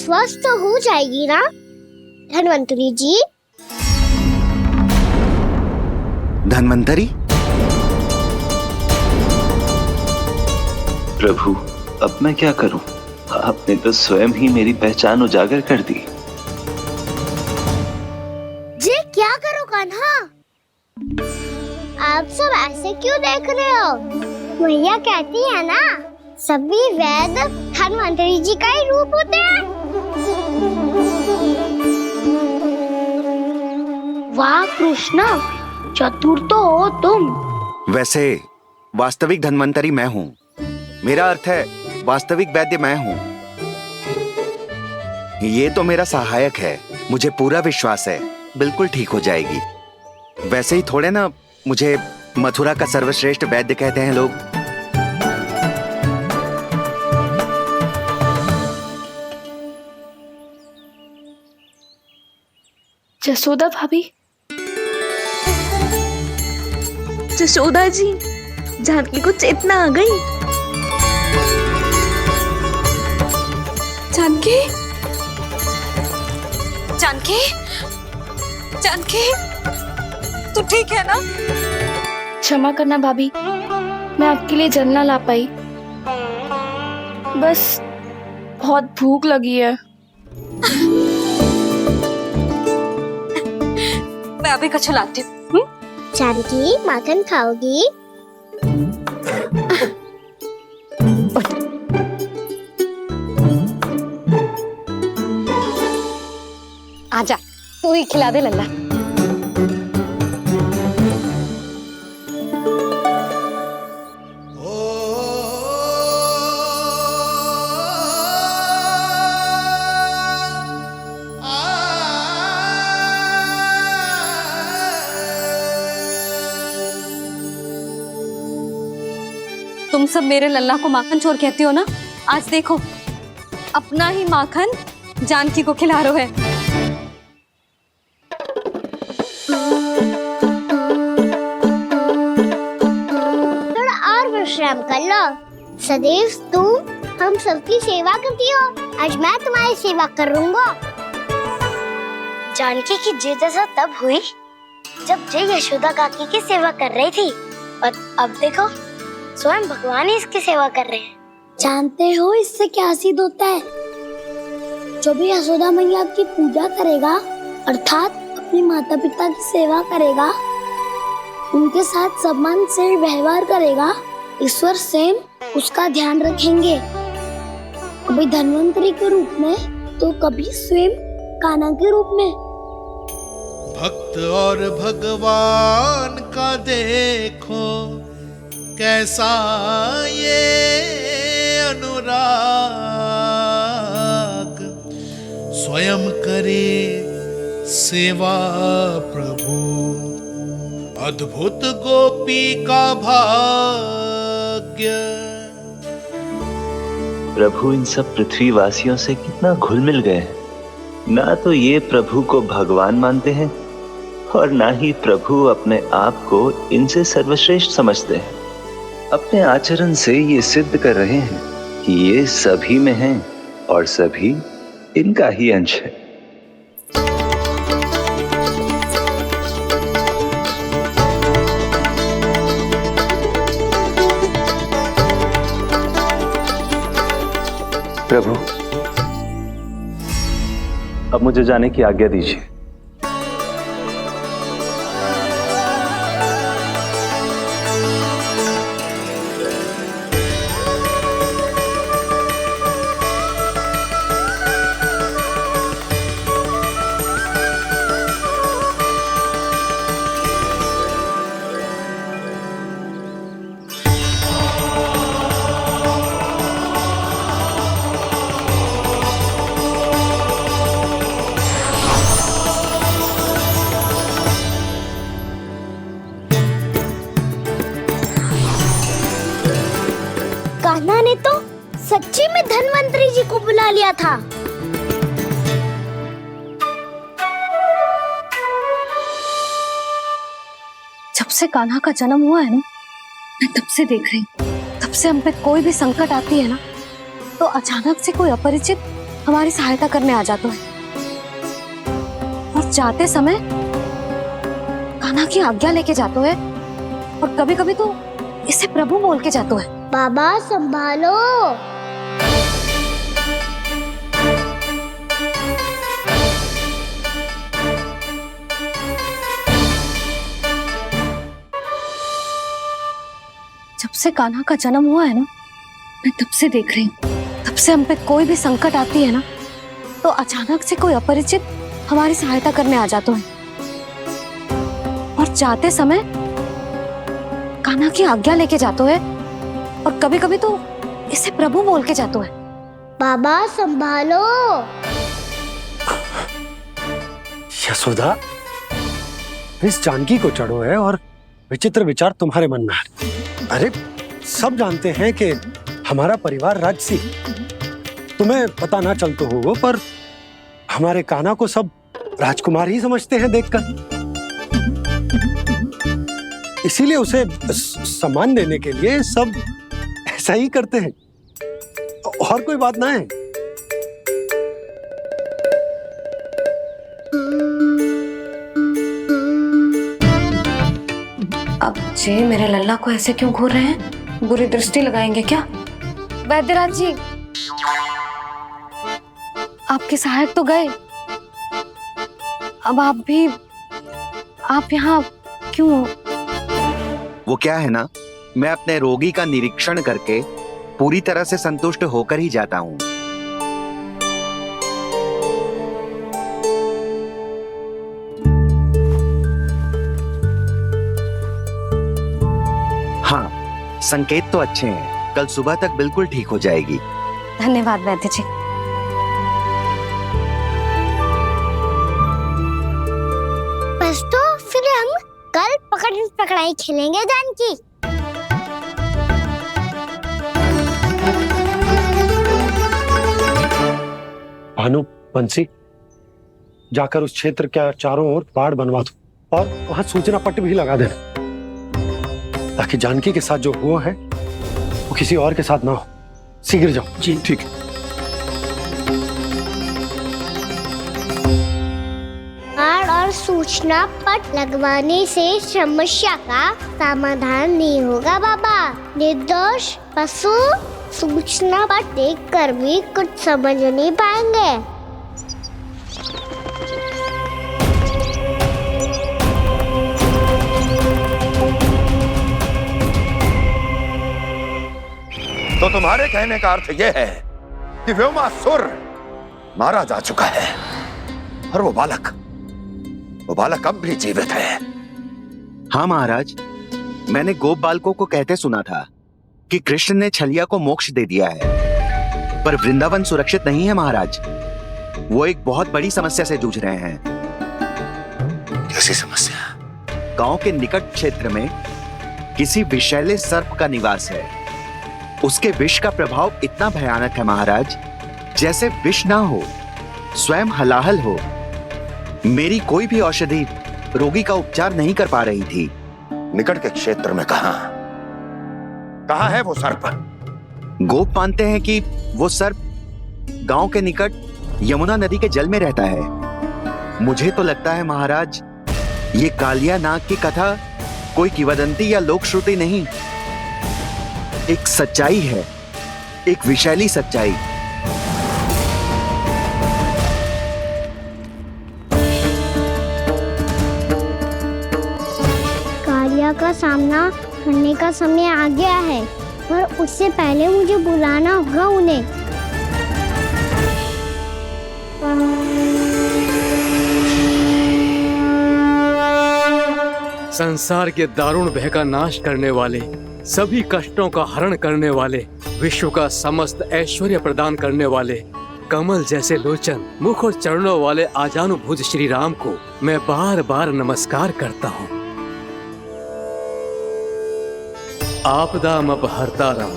स्वस्थ तो हो जाएगी ना धन्वंतरी जी? धन्वंतरी? प्रभु, अब मैं क्या करूं? आपने तो स्वयं ही मेरी पहचान उजागर कर दी। जी क्या करो कान्हा? आप सब ऐसे क्यों देख रहे हो? मैया कहती है ना, सभी वेद धन्वंतरी जी का ही रूप होते हैं। वाह कृष्णा, चतुर तो हो तुम। वैसे वास्तविक धन्वंतरी मैं हूँ। मेरा अर्थ है वास्तविक वैद्य मैं हूँ। ये तो मेरा सहायक है। मुझे पूरा विश्वास है बिल्कुल ठीक हो जाएगी। वैसे ही थोड़े ना मुझे मथुरा का सर्वश्रेष्ठ वैद्य कहते हैं लोग। जसोदा भाभी, जसोदा जी, जानकी को चेतना आ गई। जानकी, जानकी, जानकी, तू ठीक है ना? क्षमा करना भाभी, मैं आपके लिए जल ना ला पाई। बस बहुत भूख लगी है। मैं अभी कछु लाती हूँ। जानकी माखन खाओगी? आजा, तू ही खिला दे लल्ला। तुम सब मेरे लल्ला को माखन चोर कहती हो ना? आज देखो, अपना ही माखन जानकी को खिला रहे है। थोड़ा और विश्राम कर लो। सदैव तुम हम सबकी सेवा करती हो, आज मैं तुम्हारी सेवा करूंगा। जानकी की जिज्ञासा तब हुई जब जय यशोदा काकी की सेवा कर रही थी, और अब देखो स्वयं भगवान ही इसकी सेवा कर रहे हैं। जानते हो इससे क्या सिद्ध होता है? जो भी यशोदा मैया की पूजा करेगा, अर्थात अपने माता पिता की सेवा करेगा, उनके साथ सम्मान से व्यवहार करेगा, ईश्वर स्वयं उसका ध्यान रखेंगे। कभी धन्वंतरी के रूप में तो कभी स्वयं कान्हा के रूप में। भक्त और भगवान का देखो कैसा ये अनुराग, स्वयं करे सेवा प्रभु, अद्भुत गोपी का भाग्य। प्रभु इन सब पृथ्वीवासियों से कितना घुल मिल गए हैं। ना तो ये प्रभु को भगवान मानते हैं और ना ही प्रभु अपने आप को इनसे सर्वश्रेष्ठ समझते हैं। अपने आचरण से ये सिद्ध कर रहे हैं कि ये सभी में हैं और सभी इनका ही अंश है। प्रभु, अब मुझे जाने की आज्ञा दीजिए। कान्हा ने तो सच्ची में धन्वंतरी जी को बुला लिया था। जब से कान्हा का जन्म हुआ है ना, मैं तब से देख रही हूँ, तब से हम पे कोई भी संकट आती है ना, तो अचानक से कोई अपरिचित हमारी सहायता करने आ जाते हैं और जाते समय कान्हा की आज्ञा लेके जाते हैं और कभी कभी तो इसे प्रभु बोल के जाते हैं। बाबा संभालो। जब से कान्हा का जन्म हुआ है ना, मैं तब से देख रही हूँ, तब से हम पे कोई भी संकट आती है ना, तो अचानक से कोई अपरिचित हमारी सहायता करने आ जाते हैं और जाते समय कान्हा की आज्ञा लेके जाते हैं और कभी कभी तो इसे प्रभु बोल के जाते हैं। बाबा संभालो। यशोदा, इस जानकी को चढ़ो है और विचित्र विचार तुम्हारे मन में है। अरे सब जानते हैं कि हमारा परिवार राजसी, तुम्हें पता ना चलते हो पर हमारे कान्हा को सब राजकुमार ही समझते हैं देखकर, इसीलिए उसे सम्मान देने के लिए सब ऐसा ही करते हैं, और कोई बात ना है। अब जे मेरे लल्ला को ऐसे क्यों घूर रहे हैं? बुरी दृष्टि लगाएंगे क्या? वैद्यराज जी, आपके सहायक तो गए, अब आप यहाँ क्यों? वो क्या है ना, मैं अपने रोगी का निरीक्षण करके पूरी तरह से संतुष्ट होकर ही जाता हूँ। हाँ, संकेत तो अच्छे हैं, कल सुबह तक बिल्कुल ठीक हो जाएगी। धन्यवाद वैद्य जी। बस तो फिर हम कल पकड़न पकड़ाई खेलेंगे जानकी। भानु, बंसी, जाकर उस क्षेत्र के चारों ओर बाड़ बनवा दो और वहां सूचना पट्ट भी लगा देना, ताकि जानकी के साथ जो हुआ है वो किसी और के साथ ना हो। शीघ्र जाओ। जी ठीक है। बाड़ और सूचना पट लगवाने से समस्या का समाधान नहीं होगा बाबा। निर्दोष पशु सूचना पट देख कर भी कुछ समझ नहीं पाएंगे। तो तुम्हारे कहने का अर्थ यह है कि व्योमासुर मारा जा चुका है और वो बालक अब भी जीवित है। हाँ महाराज, मैंने गोप बालकों को कहते सुना था कि कृष्ण ने छलिया को मोक्ष दे दिया है, पर वृंदावन सुरक्षित नहीं है महाराज। वो एक बहुत बड़ी समस्या से जूझ रहे हैं। कैसी समस्या? गांव के निकट क्षेत्र में किसी विषैले सर्प का निवास है। उसके विष का प्रभाव इतना भयानक है महाराज, जैसे विष ना हो, स्वयं हलाहल हो। मेरी कोई भी औषधि रोगी का उपचार नहीं कर पा रही थी। निकट के क्षेत्र में कहाँ है वो सर्प? गोप मानते हैं कि वो सर्प गांव के निकट यमुना नदी के जल में रहता है। मुझे तो लगता है महाराज, ये कालिया नाग की कथा कोई किंवदंती या लोक श्रुति नहीं, एक सच्चाई है, एक विषैली सच्चाई। कालिया का सामना करने का समय आ गया है, पर उससे पहले मुझे बुलाना होगा उन्हें। संसार के दारुण भय का नाश करने वाले, सभी कष्टों का हरण करने वाले, विश्व का समस्त ऐश्वर्य प्रदान करने वाले, कमल जैसे लोचन, मुख और चरणों वाले आजानुभूत श्री राम को मैं बार बार नमस्कार करता हूँ। आपदामपहर्तारं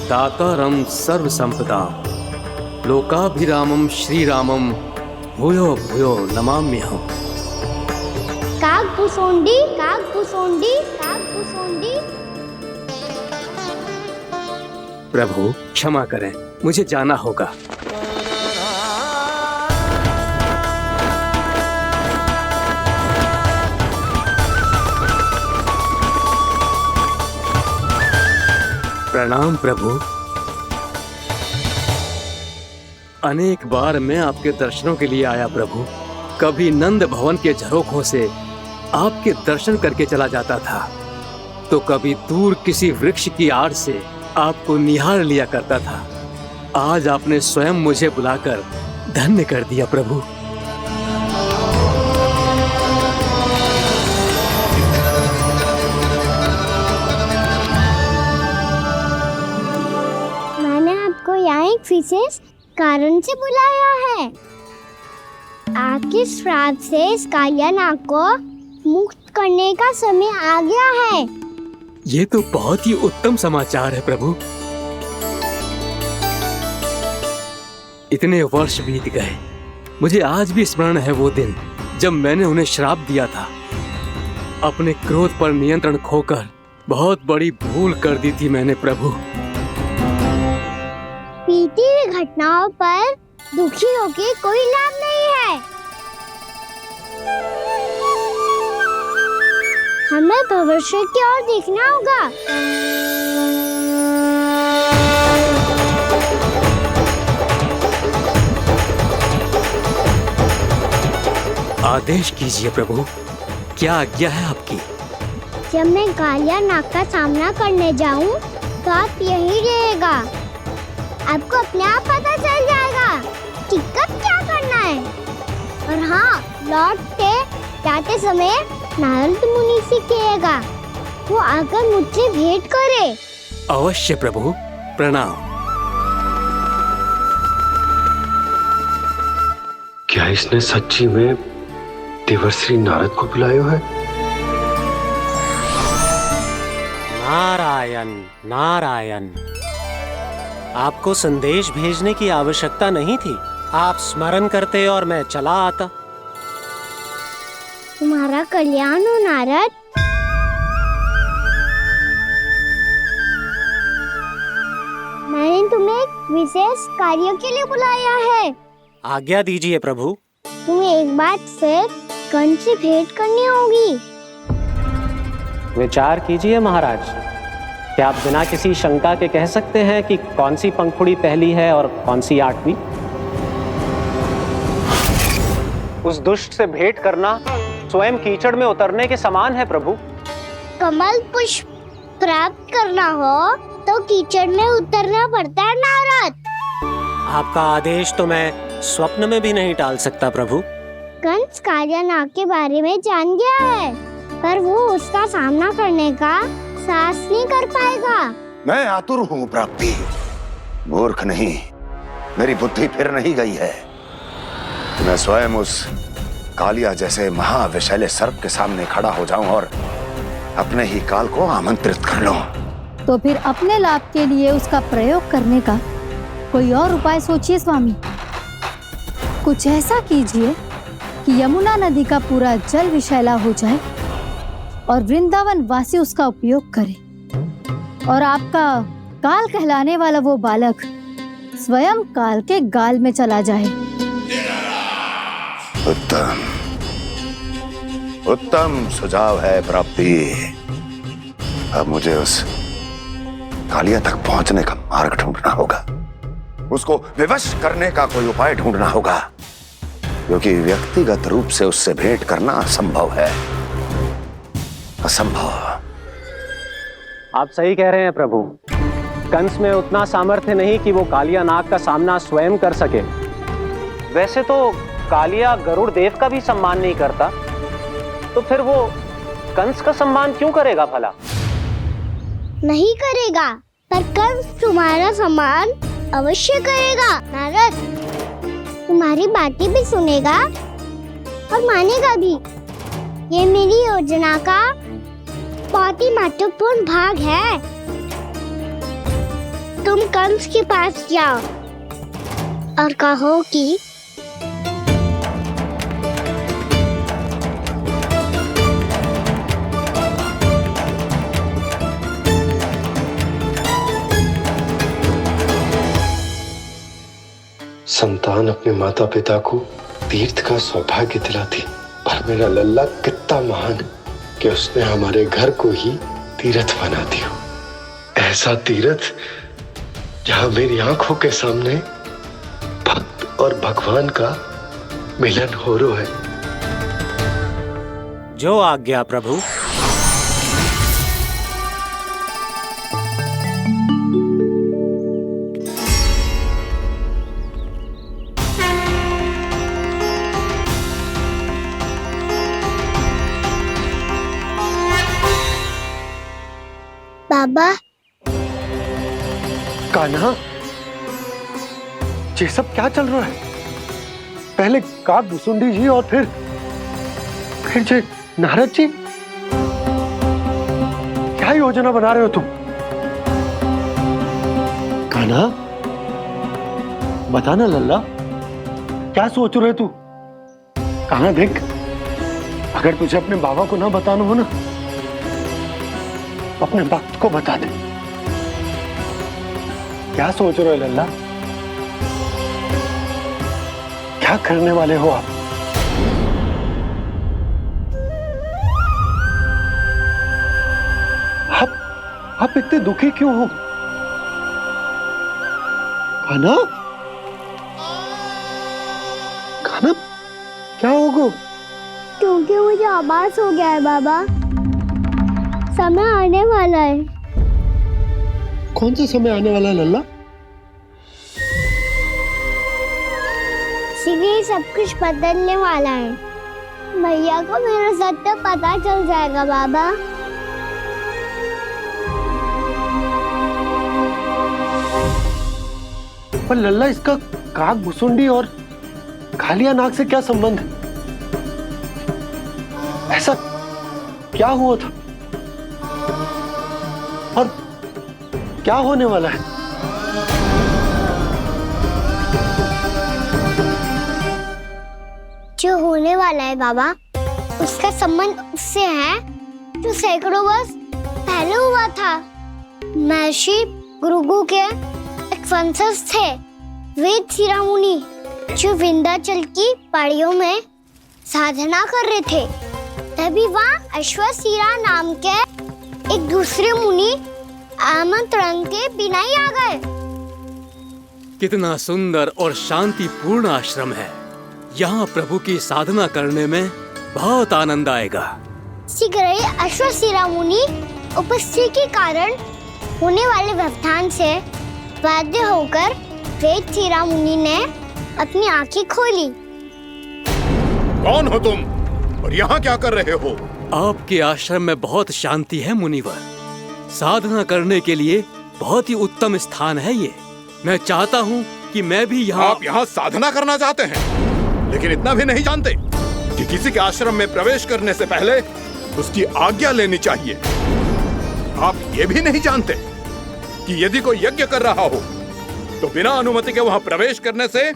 दातारं सर्व संपदाम लोकाभिरामं श्री रामं भूयो भूयो नमाम्यहम्। कागभूसोंडी, कागभूसोंडी, कागभूसोंडी। प्रभु क्षमा करें, मुझे जाना होगा। प्रणाम प्रभु। अनेक बार मैं आपके दर्शनों के लिए आया प्रभु। कभी नंद भवन के झरोखों से आपके दर्शन करके चला जाता था, तो कभी दूर किसी वृक्ष की आड़ से आपको निहार लिया करता था। आज आपने स्वयं मुझे बुलाकर धन्य कर दिया प्रभु। मैंने आपको यहाँ एक विशेष कारण से बुलाया है। आपके श्राप से इस कालिया नाग को मुक्त करने का समय आ गया है। ये तो बहुत ही उत्तम समाचार है प्रभु। इतने वर्ष बीत गए, मुझे आज भी स्मरण है वो दिन जब मैंने उन्हें श्राप दिया था। अपने क्रोध पर नियंत्रण खोकर बहुत बड़ी भूल कर दी थी मैंने प्रभु। बीती हुई घटनाओं पर दुखी होके कोई लाभ नहीं है। हमें भविष्य की ओर देखना होगा। आदेश कीजिए प्रभु, क्या आज्ञा है आपकी? जब मैं कालिया नाग का सामना करने जाऊं, तो आप यही रहेगा। आपको अपने आप पता चल जाएगा कि कब क्या करना है। और हाँ, लौटते जाते समय नारद मुनि से कहिएगा, वो आकर मुझसे भेंट करे। अवश्य प्रभु, प्रणाम। क्या इसने सच्ची में देवर्षि नारद को बुलाया है? नारायण नारायण, आपको संदेश भेजने की आवश्यकता नहीं थी। आप स्मरण करते और मैं चला आता। तुम्हारा कल्याण हो नारद। मैंने तुम्हें एक विशेष कार्य के लिए बुलाया है। आज्ञा दीजिए प्रभु। तुम्हें एक बार फिर कंस से भेंट करनी होगी। विचार कीजिए महाराज, क्या आप बिना किसी शंका के कह सकते हैं कि कौन सी पंखुड़ी पहली है और कौन सी आठवीं? उस दुष्ट से भेंट करना स्वयं कीचड़ में उतरने के समान है प्रभु। कमल पुष्प प्राप्त करना हो तो कीचड़ में उतरना पड़ता है नारद। आपका आदेश तो मैं स्वप्न में भी नहीं टाल सकता प्रभु। कंस कालिया नाग के बारे में जान गया है, पर वो उसका सामना करने का साहस नहीं कर पाएगा। मैं आतुर हूँ प्राप्ति, मूर्ख नहीं। मेरी बुद्धि फिर नहीं गई है। मैं स्वयं उस कालिया जैसे महाविषैले सर्प के सामने खड़ा हो जाऊं और अपने ही काल को आमंत्रित कर लूं। तो फिर अपने लाभ के लिए उसका प्रयोग करने का कोई और उपाय सोचिए स्वामी। कुछ ऐसा कीजिए कि यमुना नदी का पूरा जल विषैला हो जाए और वृंदावन वासी उसका उपयोग करे, और आपका काल कहलाने वाला वो बालक स्वयं काल के गाल में चला जाए। उत्तम उत्तम सुझाव है प्राप्ति। अब मुझे उस कालिया तक पहुंचने का मार्ग ढूंढना होगा। उसको विवश करने का कोई उपाय ढूंढना होगा, क्योंकि व्यक्तिगत रूप से उससे भेंट करना असंभव है। असंभव। आप सही कह रहे हैं प्रभु। कंस में उतना सामर्थ्य नहीं कि वो कालिया नाग का सामना स्वयं कर सके। वैसे तो कालिया गरुड़ देव का भी सम्मान नहीं करता, तो फिर वो कंस का सम्मान क्यों करेगा भला? नहीं करेगा, पर कंस तुम्हारा सम्मान अवश्य करेगा नारद। तुम्हारी बातें भी सुनेगा और मानेगा भी। ये मेरी योजना का बहुत ही महत्वपूर्ण भाग है। तुम कंस के पास जाओ और कहो कि संतान अपने माता पिता को तीर्थ का सौभाग्य दिलाती, पर मेरा लल्ला कितना महान कि उसने हमारे घर को ही तीर्थ बना दिया। ऐसा तीर्थ जहां मेरी आंखों के सामने भक्त और भगवान का मिलन हो रहा है। जो आज्ञा प्रभु। बाबा, कान्हा, ये सब क्या चल रहा है? पहले काक भुसुंडी जी और फिर जे नारद जी। क्या योजना बना रहे हो तुम? कान्हा, बताना लल्ला, क्या सोच रहे तू? कान्हा देख, अगर तुझे अपने बाबा को ना बताना हो ना, अपने भक्त को बता दे। क्या सोच रहे हो लल्ला? क्या करने वाले हो आप? आप इतने दुखी क्यों हो? कान्हा, कान्हा, क्या होगा? क्योंकि मुझे आभास हो गया है बाबा, समय आने वाला है। कौन सा समय आने वाला है लल्ला? इसीलिए सब कुछ बदलने वाला है। भैया को मेरा सत्य पता चल जाएगा बाबा। पर लल्ला, इसका काक भुसुंडी और कालिया नाग से क्या संबंध है? ऐसा क्या हुआ था और क्या होने वाला है? जो होने वाला है बाबा, उसका संबंध उससे है जो सैकड़ों वर्ष पहले हुआ था। महर्षि भृगु के एक वंशज थे वेद शिरोमुनि, जो विंध्याचल की पहाड़ियों में साधना कर रहे थे। तभी वहाँ अश्वशिरा नाम के एक दूसरे मुनि आमंत्रण के बिना ही आ गए। कितना सुंदर और शांतिपूर्ण आश्रम है। यहाँ प्रभु की साधना करने में बहुत आनंद आएगा। शीघ्र ही अश्वशिरा मुनि उपस्थिति के कारण होने वाले व्यवधान से बाध्य होकर वेद शिरा मुनि ने अपनी आंखें खोली। कौन हो तुम और यहाँ क्या कर रहे हो? आपके आश्रम में बहुत शांति है मुनिवर। साधना करने के लिए बहुत ही उत्तम स्थान है ये। मैं चाहता हूँ कि मैं भी यहाँ। आप यहाँ साधना करना चाहते हैं, लेकिन इतना भी नहीं जानते कि किसी के आश्रम में प्रवेश करने से पहले उसकी आज्ञा लेनी चाहिए। आप ये भी नहीं जानते कि यदि कोई यज्ञ कर रहा हो तो बिना अनुमति के वहाँ प्रवेश करने से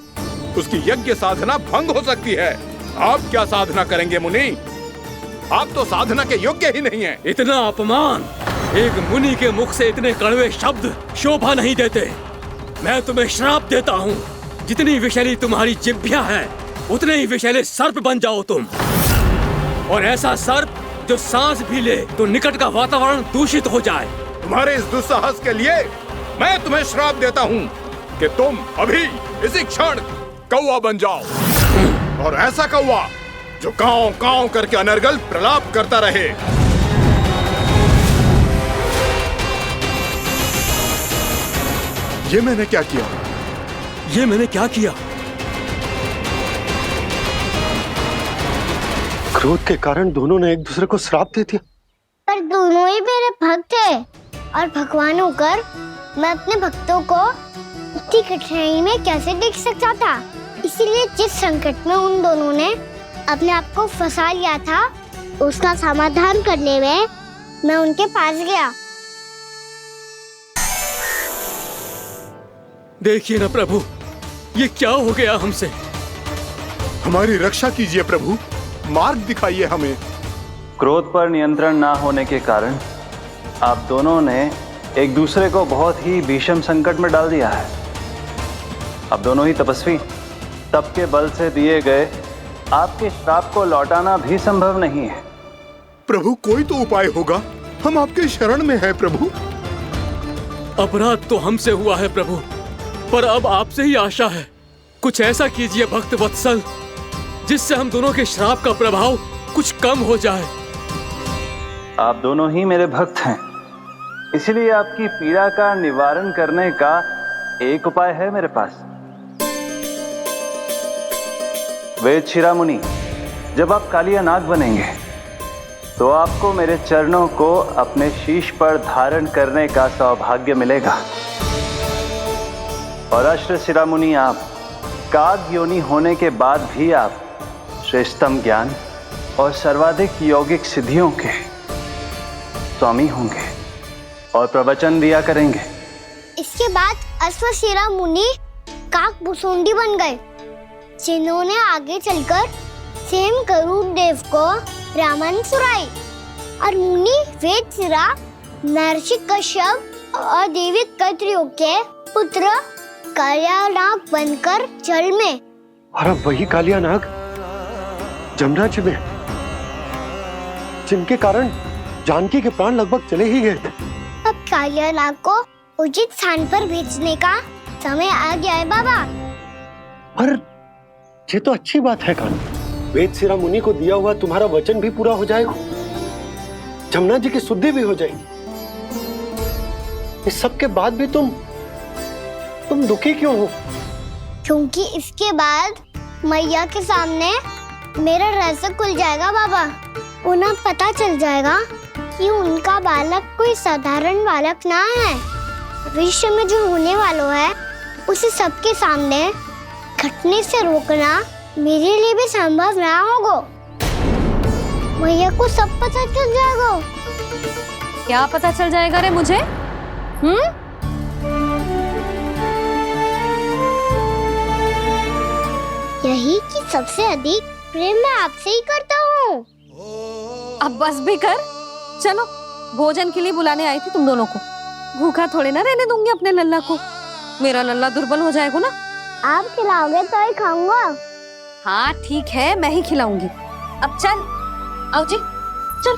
उसकी यज्ञ साधना भंग हो सकती है। आप क्या साधना करेंगे मुनि? आप तो साधना के योग्य ही नहीं हैं। इतना अपमान! एक मुनि के मुख से इतने कड़वे शब्द शोभा नहीं देते। मैं तुम्हें श्राप देता हूँ, जितनी विषैली तुम्हारी जिह्वा है उतने ही विषैले सर्प बन जाओ तुम। और ऐसा सर्प जो सांस भी ले तो निकट का वातावरण दूषित हो जाए। तुम्हारे इस दुस्साहस के लिए मैं तुम्हें श्राप देता हूँ कि तुम अभी इसी क्षण कौवा बन जाओ, और ऐसा कौवा जो कांव कांव करके अनर्गल प्रलाप करता रहे। ये मैंने क्या किया? ये मैंने क्या किया? क्रोध के कारण दोनों ने एक दूसरे को श्राप दे दिया। पर दोनों ही मेरे भक्त थे, और भगवान होकर मैं अपने भक्तों को इतनी कठिनाई में कैसे देख सकता था। इसीलिए जिस संकट में उन दोनों ने अपने आप को फंसा लिया था, उसका समाधान करने में मैं उनके पास गया। देखिए ना प्रभु, ये क्या हो गया हमसे? हमारी रक्षा कीजिए प्रभु, मार्ग दिखाइए हमें। क्रोध पर नियंत्रण ना होने के कारण आप दोनों ने एक दूसरे को बहुत ही भीषण संकट में डाल दिया है। अब दोनों ही तपस्वी, तप के बल से दिए गए आपके श्राप को लौटाना भी संभव नहीं है। प्रभु कोई तो उपाय होगा, हम आपके शरण में हैं प्रभु। अपराध तो हमसे हुआ है प्रभु, पर अब आपसे ही आशा है। कुछ ऐसा कीजिए भक्त वत्सल, जिससे हम दोनों के श्राप का प्रभाव कुछ कम हो जाए। आप दोनों ही मेरे भक्त हैं, इसलिए आपकी पीड़ा का निवारण करने का एक उपाय है मेरे पास। वेद शिरामुनि, जब आप कालिया नाग बनेंगे तो आपको मेरे चरणों को अपने शीश पर धारण करने का सौभाग्य मिलेगा। और अश्र शिरामुनि, आप काग योनि होने के बाद भी आप श्रेष्ठतम ज्ञान और सर्वाधिक यौगिक सिद्धियों के स्वामी होंगे और प्रवचन दिया करेंगे। इसके बाद अश्वशिरा मुनि काक भुसुंडी बन गए, जिन्होंने आगे चलकर स्वयं गरुड़ देव को रामायण सुनाई। और मुनि वेदशिरा, महर्षि कश्यप और देवी कत्रियों के पुत्र कालिया नाग बनकर जल में, और अब वही कालिया नाग जमराज में, जिनके कारण जानकी के प्राण लगभग चले ही गए थे। अब कालिया नाग को उचित स्थान पर भेजने का समय आ गया है बाबा। पर ये तो अच्छी बात है कान्हा, वेदशिरा मुनि को दिया हुआ तुम्हारा वचन भी पूरा हो जाएगा, जमुना जी की शुद्धि भी हो जाएगी। इस सब के बाद भी तुम दुखी क्यों हो? क्योंकि इसके बाद मैया के सामने मेरा रहस्य खुल जाएगा बाबा। उन्हें पता चल जाएगा कि उनका बालक कोई साधारण बालक ना है। भविष्य में जो होने वाला है उसे सबके सामने घटने से रोकना मेरे लिए भी संभव ना होगा। मैया को सब पता चल जाएगा। क्या पता चल जाएगा रे मुझे? यही कि सबसे अधिक प्रेम मैं आपसे ही करता हूँ। अब बस भी कर, चलो भोजन के लिए बुलाने आई थी तुम दोनों को। भूखा थोड़े ना रहने दूंगी अपने लल्ला को, मेरा लल्ला दुर्बल हो जाएगा ना। आप खिलाओगे तो ही खाऊंगा। हाँ ठीक है, मैं ही खिलाऊंगी। अब चल, आओ जी चल।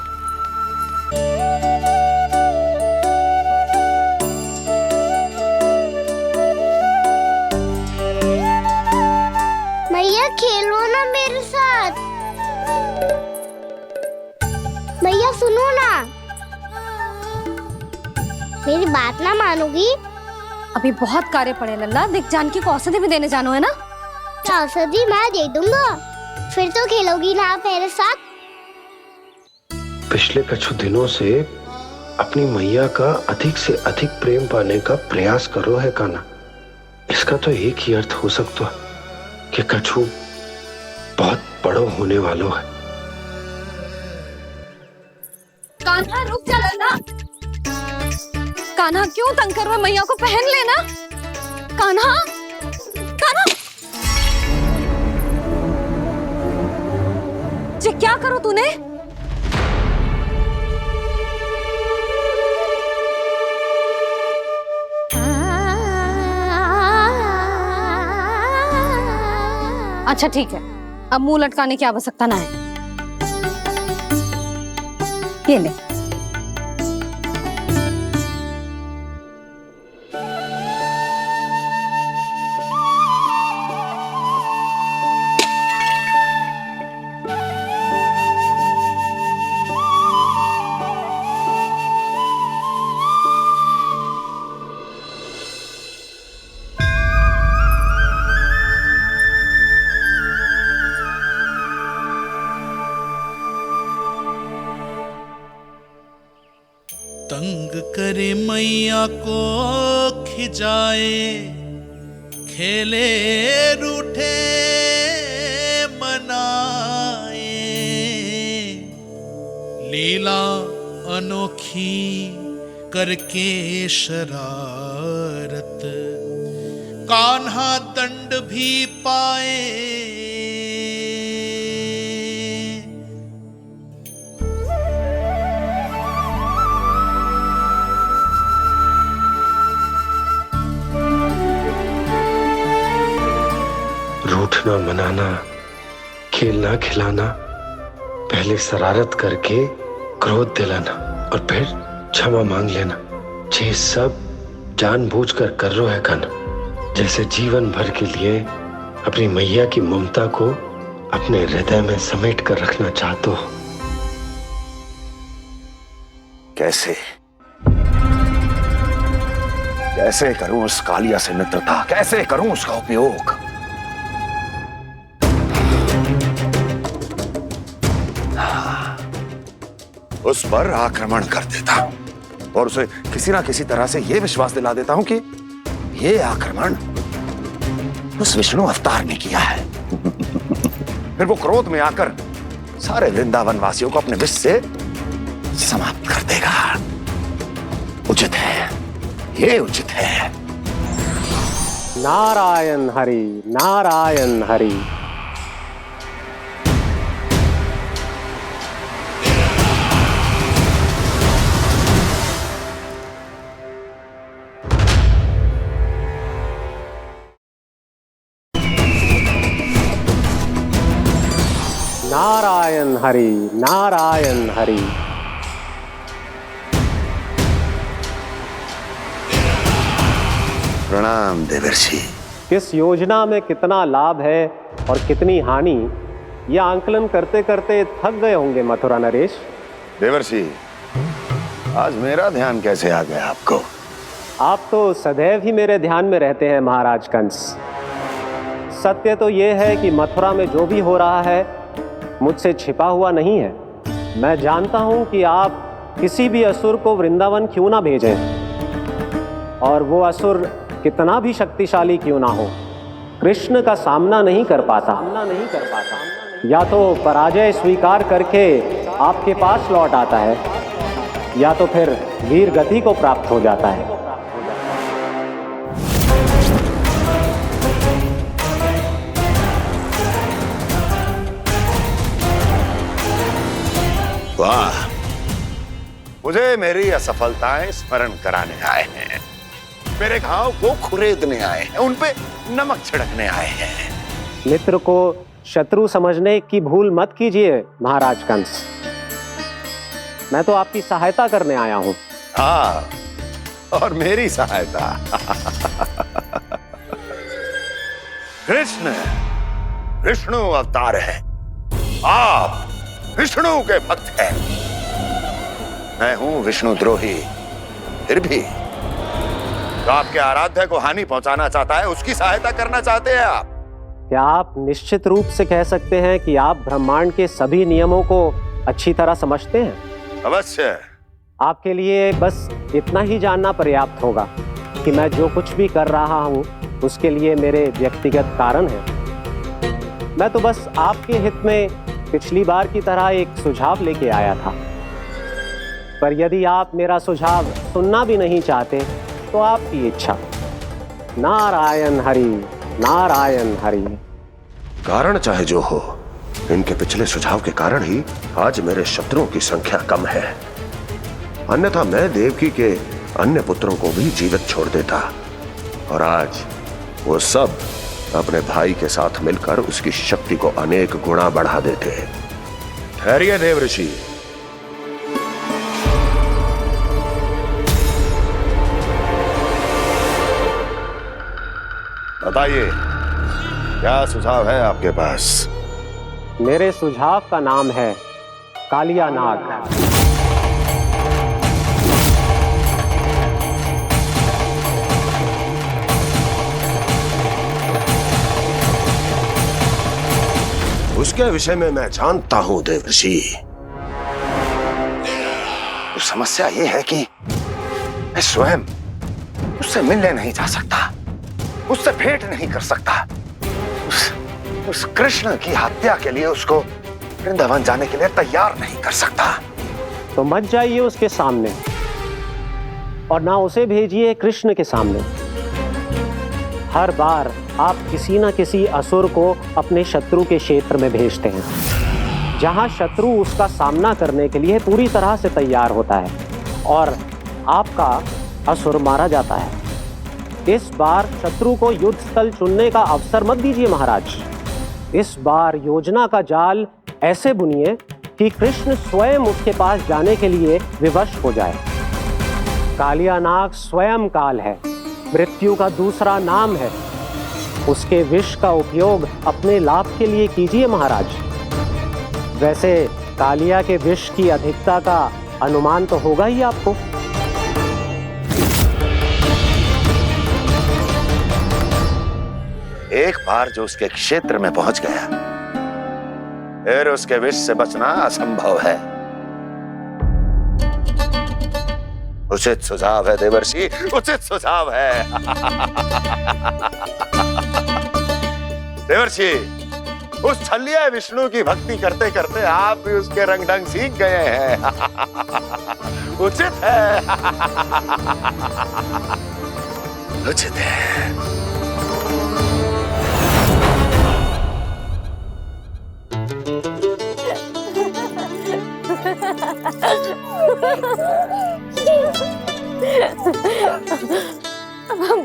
मैया खेलो ना मेरे साथ। मैया सुनो ना, मेरी बात ना मानोगी? अभी बहुत कार्य पड़े लल्ला, देख जानकी को औषधि भी देने जानो है ना। औषधि मैं दे दूंगा, फिर तो खेलोगी ना आप मेरे साथ। पिछले कुछ दिनों से अपनी मैया का अधिक से अधिक प्रेम पाने का प्रयास करो है कान्हा। इसका तो एक ही अर्थ हो सकता है कि कछु बहुत बड़ो होने वालों है। कान्हा रुक जा लल्ला। कान्हा क्यों तंग कर रहा है? मैया को पहन लेना। कान्हा, कान्हा, ये क्या करो तूने? अच्छा ठीक है, अब मुंह लटकाने की आवश्यकता ना है। ये ले। तंग करे मैया को खिजाए, खेले रूठे मनाए, लीला अनोखी करके शरारत, कान्हा दंड भी पाए। रूठना मनाना, खेलना खिलाना, पहले शरारत करके क्रोध दिलाना और फिर क्षमा मांग लेना, ये सब जानबूझकर कर रहे है कान्हा, जैसे जीवन भर के लिए अपनी मैया की ममता को अपने हृदय में समेट कर रखना चाहते हो। कैसे कैसे करूं उस कालिया से मित्रता, कैसे करूं उसका उपयोग? उस पर आक्रमण कर देता हूं और उसे किसी ना किसी तरह से यह विश्वास दिला देता हूं कि यह आक्रमण उस विष्णु अवतार ने किया है। फिर वो क्रोध में आकर सारे वृंदावन वासियों को अपने विष से समाप्त कर देगा। उचित है, ये उचित है। नारायण हरि, नारायण हरि। नारायण हरि, नारायण हरि। प्रणाम देवर्षि। किस योजना में कितना लाभ है और कितनी हानि, यह आंकलन करते करते थक गए होंगे मथुरा नरेश। देवर्षि, आज मेरा ध्यान कैसे आ गया आपको? आप तो सदैव ही मेरे ध्यान में रहते हैं महाराज कंस। सत्य तो यह है कि मथुरा में जो भी हो रहा है मुझसे छिपा हुआ नहीं है। मैं जानता हूं कि आप किसी भी असुर को वृंदावन क्यों ना भेजें, और वो असुर कितना भी शक्तिशाली क्यों ना हो, कृष्ण का सामना नहीं कर पाता। या तो पराजय स्वीकार करके आपके पास लौट आता है, या तो फिर वीर गति को प्राप्त हो जाता है। वाह, मुझे मेरी असफलताएं स्मरण कराने आए हैं, मेरे घाव को खुरेदने आए हैं, उन पे नमक छिड़कने आए हैं। मित्र को शत्रु समझने की भूल मत कीजिए महाराज कंस। मैं तो आपकी सहायता करने आया हूं। हाँ, और मेरी सहायता। कृष्ण विष्णु अवतार है, आप विष्णु के भक्त हैं। मैं हूं विष्णु द्रोही, फिर भी तो आपके आराध्य को हानि पहुंचाना चाहता है, उसकी सहायता करना चाहते हैं आप। क्या आप निश्चित रूप से कह सकते हैं कि आप ब्रह्मांड के सभी नियमों को अच्छी तरह समझते हैं? अवश्य। आपके लिए बस इतना ही जानना पर्याप्त होगा कि मैं जो कुछ भी कर रहा हूं उसके लिए मेरे व्यक्तिगत कारण हैं। मैं तो बस आपके हित में पिछली बार की तरह एक सुझाव लेके आया था, पर यदि आप मेरा सुझाव सुनना भी नहीं चाहते तो आपकी इच्छा। नारायण हरि, नारायण हरि। कारण चाहे जो हो, इनके पिछले सुझाव के कारण ही आज मेरे शत्रुओं की संख्या कम है। अन्यथा मैं देवकी के अन्य पुत्रों को भी जीवित छोड़ देता, और आज वो सब अपने भाई के साथ मिलकर उसकी शक्ति को अनेक गुना बढ़ा देते हैं। ठहरिए देवऋषि। बताइए, क्या सुझाव है आपके पास? मेरे सुझाव का नाम है कालिया नाग। उसके विषय में मैं जानता हूं देवर्षि। तो समस्या यह है कि मैं स्वयं उससे मिलने नहीं जा सकता, उससे भेंट नहीं कर सकता। उस कृष्ण की हत्या के लिए उसको वृंदावन जाने के लिए तैयार नहीं कर सकता। तो मत जाइए उसके सामने, और ना उसे भेजिए कृष्ण के सामने। हर बार आप किसी न किसी असुर को अपने शत्रु के क्षेत्र में भेजते हैं, जहां शत्रु उसका सामना करने के लिए पूरी तरह से तैयार होता है और आपका असुर मारा जाता है। इस बार शत्रु को युद्ध स्थल चुनने का अवसर मत दीजिए महाराज। इस बार योजना का जाल ऐसे बुनिए कि कृष्ण स्वयं उसके पास जाने के लिए विवश हो जाए। कालियानाग स्वयं काल है, मृत्यु का दूसरा नाम है। उसके विष का उपयोग अपने लाभ के लिए कीजिए महाराज। वैसे कालिया के विष की अधिकता का अनुमान तो होगा ही आपको। एक बार जो उसके क्षेत्र में पहुंच गया, फिर उसके विष से बचना असंभव है। उचित सुझाव है देवर्षि, उचित सुझाव है। देवर्षि, उस छलिया विष्णु की भक्ति करते करते आप भी उसके रंग ढंग सीख गए हैं। उचित है। उचित है।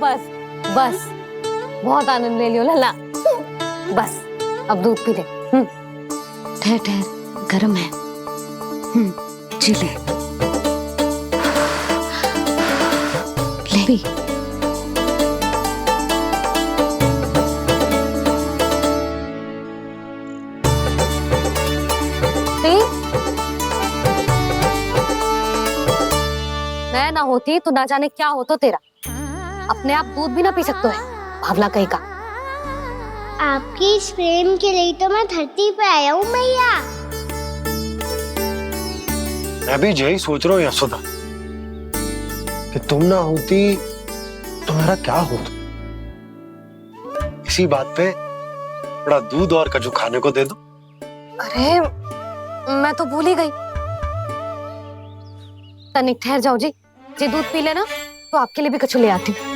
बस बस, बहुत आनंद ले लियो लला। बस अब दूध पी ले। ठहर ठहर, गर्म है। जी ले ले पी। मैं ना होती तो ना जाने क्या होता तेरा। अपने आप दूध भी ना पी सकते है, भावला कहीं का। आपकी इस प्रेम के लिए तो मैं धरती पे आया हूँ मैया। मैं भी यही सोच रहा हूँ यशोदा, कि तुम ना होती तो मेरा क्या होता। इसी बात पे थोड़ा दूध और कजू खाने को दे दो। अरे मैं तो भूल ही गई। तनिक ठहर जाओ जी, दूध पी लेना तो आपके लिए भी कछु ले आती हूँ।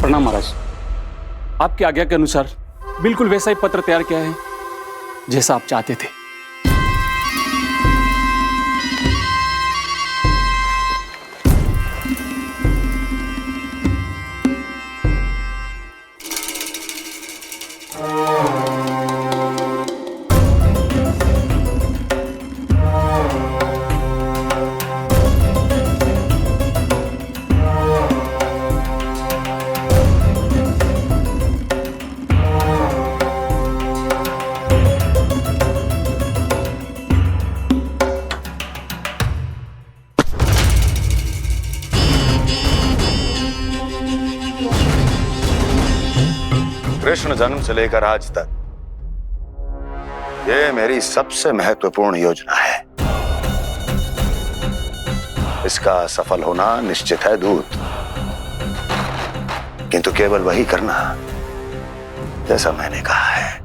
प्रणाम महाराज। आपकी आज्ञा के अनुसार बिल्कुल वैसा ही पत्र तैयार किया है जैसा आप चाहते थे। कृष्ण जन्म से लेकर आज तक ये मेरी सबसे महत्वपूर्ण योजना है। इसका सफल होना निश्चित है दूत, किंतु केवल वही करना जैसा मैंने कहा है।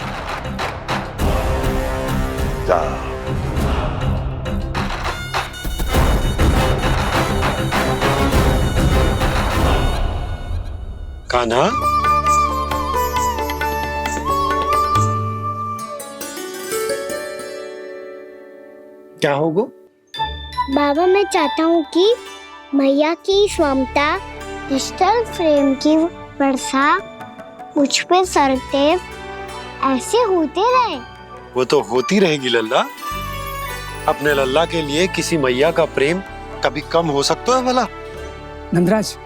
जाओ। कान्हा, क्या होगा? बाबा, मैं चाहता हूँ कि मैया की स्वमता क्रिस्टल फ्रेम की वर्षा मुझ पे सरते ऐसे होते रहे। वो तो होती रहेगी लल्ला। अपने लल्ला के लिए किसी मैया का प्रेम कभी कम हो सकता है भला? नंदराज,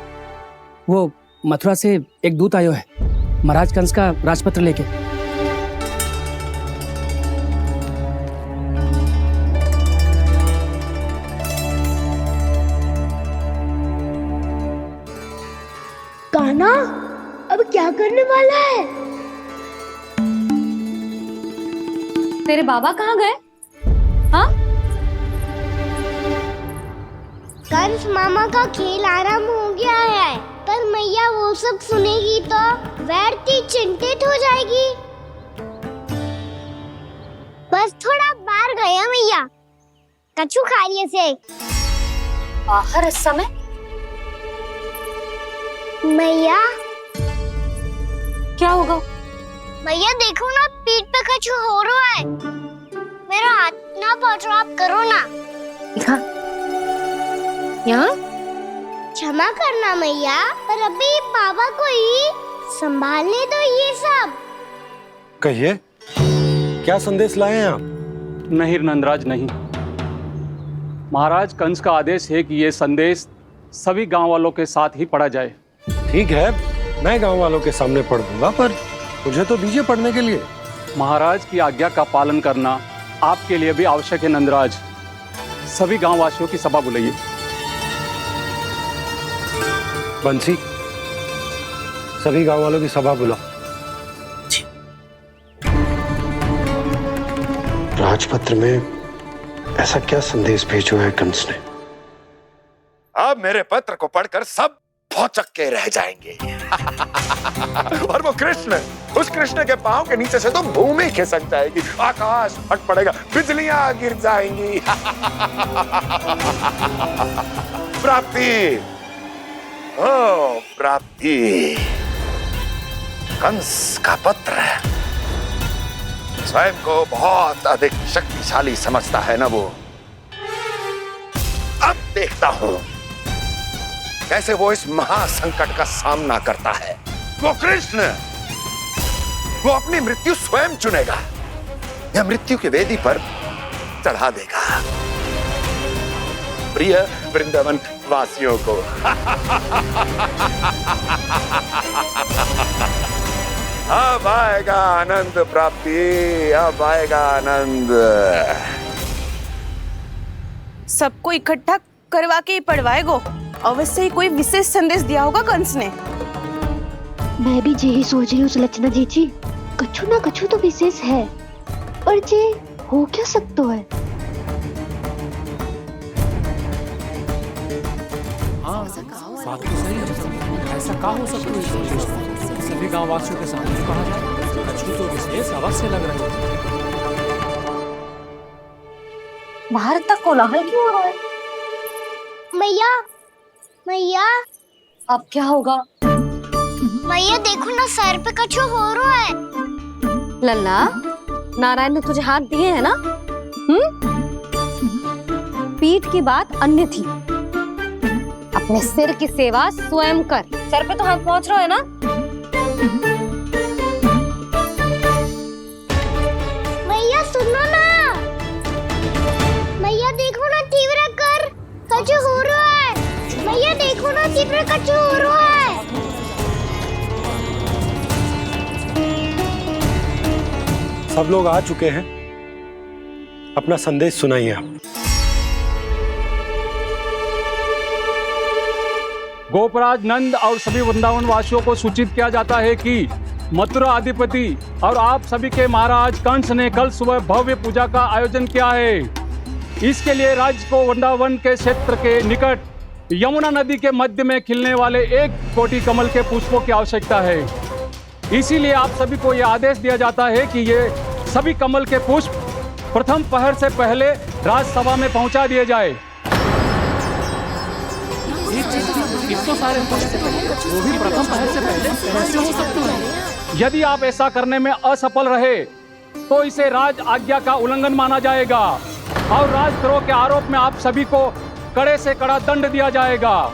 वो मथुरा से एक दूत आयो है महाराज कंस का राजपत्र लेके। कान्हा, अब क्या करने वाला है? तेरे बाबा कहाँ गए? हाँ? कंस मामा का खेल आरंभ हो गया है, पर मैया वो सब सुनेगी तो व्यर्थ चिंतित हो जाएगी। बस थोड़ा बाहर गया मैया, कछु खा लिए से। बाहर इस समय? मैया, क्या होगा? मैया देखो ना, पीठ पे कछु हो रहा है। मेरा हाथ ना पहुंचो, आप करो ना। दिखा यहाँ। क्षमा करना मैया, पर अभी बाबा को ही संभालने दो ये सब। कहिए, क्या संदेश लाए हैं आप? नहीं नंदराज, नहीं। महाराज, कंस का आदेश है कि ये संदेश सभी गांव वालों के साथ ही पढ़ा जाए। ठीक है, मैं गांव वालों के सामने पढ़ दूंगा, पर मुझे तो दीजिए पढ़ने के लिए। महाराज की आज्ञा का पालन करना आपके लिए भी आवश्यक है नंदराज। सभी गांव वासियों की सभा बुलाइए। बंसी, सभी गांव वालों की सभा बुलाओ। राजपत्र में ऐसा क्या संदेश भेजो है कंस ने? अब मेरे पत्र को पढ़कर सब भौचक के रह जाएंगे। और वो कृष्ण, उस कृष्ण के पांव के नीचे से तो भूमि खिसक जाएगी, आकाश फट पड़ेगा, बिजलियां गिर जाएंगी। प्राप्ति, ओ प्राप्ति, कंस का पत्र स्वयं को बहुत अधिक शक्तिशाली समझता है ना वो। अब देखता हूं कैसे वो इस महासंकट का सामना करता है। वो कृष्ण, वो अपनी मृत्यु स्वयं चुनेगा या मृत्यु की वेदी पर चढ़ा देगा प्रिय वृंदावन वासियों को। अब आएगा आनंद प्राप्ति, अब आएगा आनंद। सबको इकट्ठा करवा के ही पढ़वाएगो। अवश्य ही कोई विशेष संदेश दिया होगा कंस ने। मैं भी यही सोच रही हूँ सुलक्षणा जी, कछु ना कछु तो विशेष है, पर जे हो क्या सकता है? हाँ, बात तो सही है। ऐसा क्या हो सकता है? सभी गांव वासियों के सामने पढ़ा जाए, कछु तो विशेष अवश्य लग रहा है। बाहर तक कोलाहल क्यों हो रहा है? मैया, मैया, अब क्या होगा? मैया देखो ना, सर पे कछु हो रहा है। लल्ला, नारायण ने तुझे हाथ दिए हैं ना? पीठ की बात अन्य थी। अपने सिर की सेवा स्वयं कर। सर पे तो हाथ पहुंच रहा है ना? मैया सुनो ना, मैया देखो ना, तीव्र कर कछु हो रहा है। मैया देखो ना, तीव्र कछु हो रहा है। सब लोग आ चुके हैं, अपना संदेश सुनाइए आप। गोपराज नंद और सभी वृंदावन वासियों को सूचित किया जाता है कि मथुरा अधिपति और आप सभी के महाराज कंस ने कल सुबह भव्य पूजा का आयोजन किया है। इसके लिए राज्य को वृंदावन के क्षेत्र के निकट यमुना नदी के मध्य में खिलने वाले 1 कोटि कमल के पुष्पों की आवश्यकता है। इसीलिए आप सभी को यह आदेश दिया जाता है कि ये सभी कमल के पुष्प प्रथम पहर से पहले राजसभा में पहुंचा दिए जाए। तो सारे वो भी प्रथम पहर से पहले कैसे हो सकते हैं? यदि आप ऐसा करने में असफल रहे तो इसे राज आज्ञा का उल्लंघन माना जाएगा और राजद्रोह के आरोप में आप सभी को कड़े से कड़ा दंड दिया जाएगा।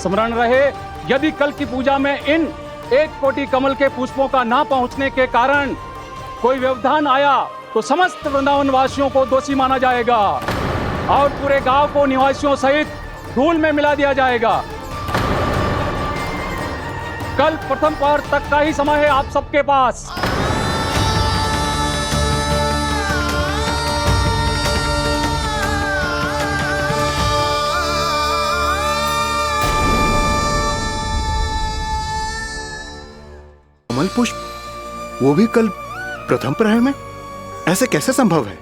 स्मरण रहे, यदि कल की पूजा में इन 1 कोटि कमल के पुष्पों का ना पहुंचने के कारण कोई व्यवधान आया तो समस्त वृंदावन वासियों को दोषी माना जाएगा और पूरे गांव को निवासियों सहित धूल में मिला दिया जाएगा। कल प्रथम पहर तक का ही समय है आप सबके पास। कमल पुष्प, वो भी कल प्रथम प्रहर में? ऐसे कैसे संभव है?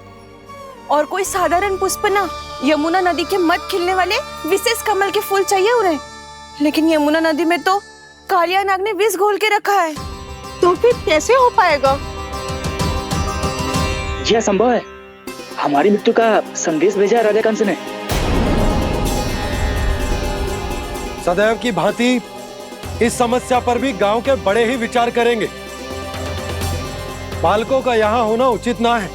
और कोई साधारण पुष्प ना, यमुना नदी के मध्य खिलने वाले विशेष कमल के फूल चाहिए उन्हें। लेकिन यमुना नदी में तो कालिया नाग ने विष घोल के रखा है, तो फिर कैसे हो पाएगा? यह संभव है। हमारी मृत्यु का संदेश भेजा राजा कंस ने। सदैव की भांति इस समस्या पर भी गांव के बड़े ही विचार करेंगे। बालकों का यहाँ होना उचित ना है।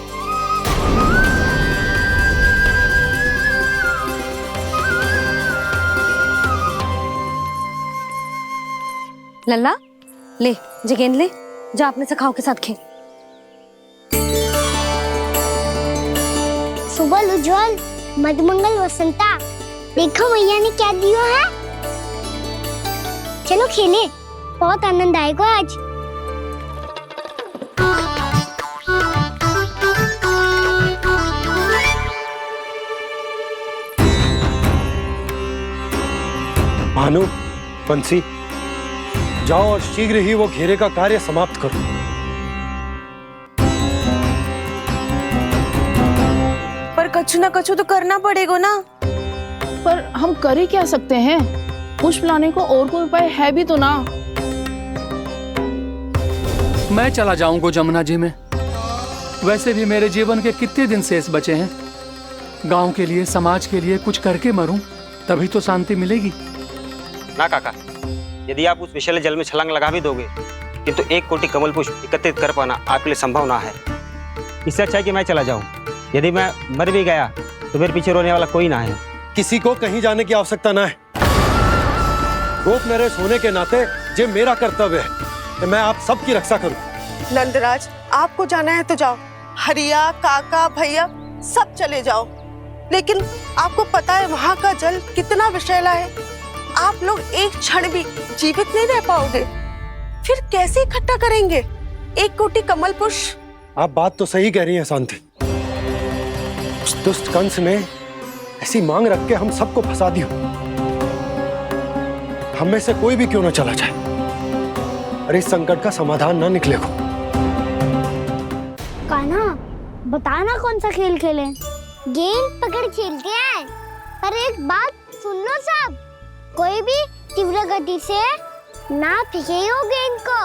लल्ला ले जे गेंद ले, जा अपने सखाओं के साथ खेल। सुबह उज्जवल, मधुमंगल वसंता, देखो मैया ने क्या दिया है। चलो खेले, बहुत आनंद आएगा आज। भानु, बंसी, जाओ और शीघ्र ही वो घेरे का कार्य समाप्त करो। पर कछु ना कछु तो करना पड़ेगा ना। पर हम कर ही क्या सकते हैं? पुष्प लाने को और कोई उपाय है भी तो ना। मैं चला जाऊंगा जमुना जी में। वैसे भी मेरे जीवन के कितने दिन शेष बचे हैं। गांव के लिए, समाज के लिए कुछ करके मरूं, तभी तो शांति मिलेगी। ना काका, यदि आप उस विषैले जल में छलांग लगा भी दोगे, किंतु 1 कोटि कमल पुष्प एकत्रित कर पाना आपके लिए संभव ना है। इससे अच्छा है कि मैं चला जाऊं। यदि मैं मर भी गया तो मेरे पीछे रोने वाला कोई ना है। किसी को कहीं जाने की आवश्यकता ना है। गोप नरेश होने के नाते ये मेरा कर्तव्य है कि मैं आप सबकी रक्षा करूं। नंदराज, आपको जाना है तो जाओ। हरिया, काका, भैया सब चले जाओ। लेकिन आपको पता है वहाँ का जल कितना विषैला है। आप लोग एक क्षण भी जीवित नहीं रह पाओगे। फिर कैसे इकट्ठा करेंगे 1 कोटि कमल पुष्प? आप बात तो सही कह रही हैं शांति। उस दुष्ट कंस ने ऐसी मांग रख के हम सबको फंसा दिया। हम में से कोई भी क्यों न चला जाए और इस संकट का समाधान ना निकले को। कान्हा, बताना कौन सा खेल खेलें? गेंद पकड़ खेलते हैं। पर एक बात सुन लो सब, कोई भी तीव्र गति से ना फेंकेगा गेंद को।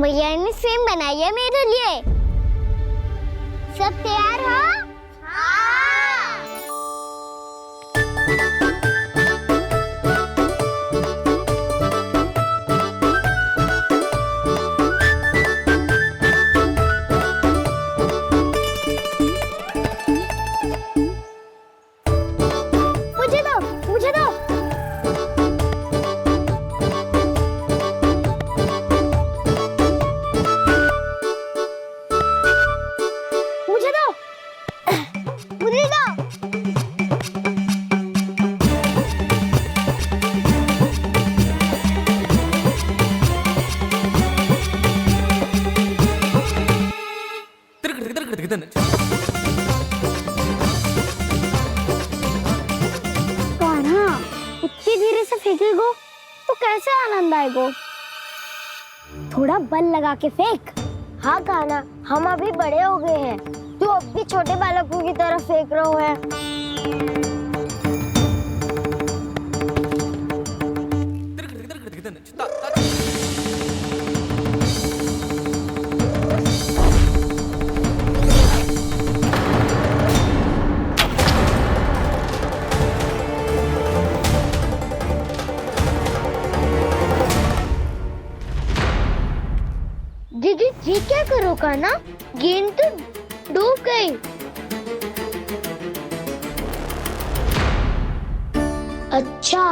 भैया ने फ्रेम बनाई है मेरे लिए। सब तैयार हो? मुझे दो, मुझे दो। मुझे दो, मुझे दो। कान्हा, इतनी धीरे से फेंकेगो तो कैसे आनंद आएगो? थोड़ा बल लगा के फेंक। हाँ कान्हा, हम अभी बड़े हो गए हैं, तू अब भी छोटे बालकों की तरह फेंक रहा है। दीदी जी क्या करो कान्हा? गेंद तो डूब गई। अच्छा,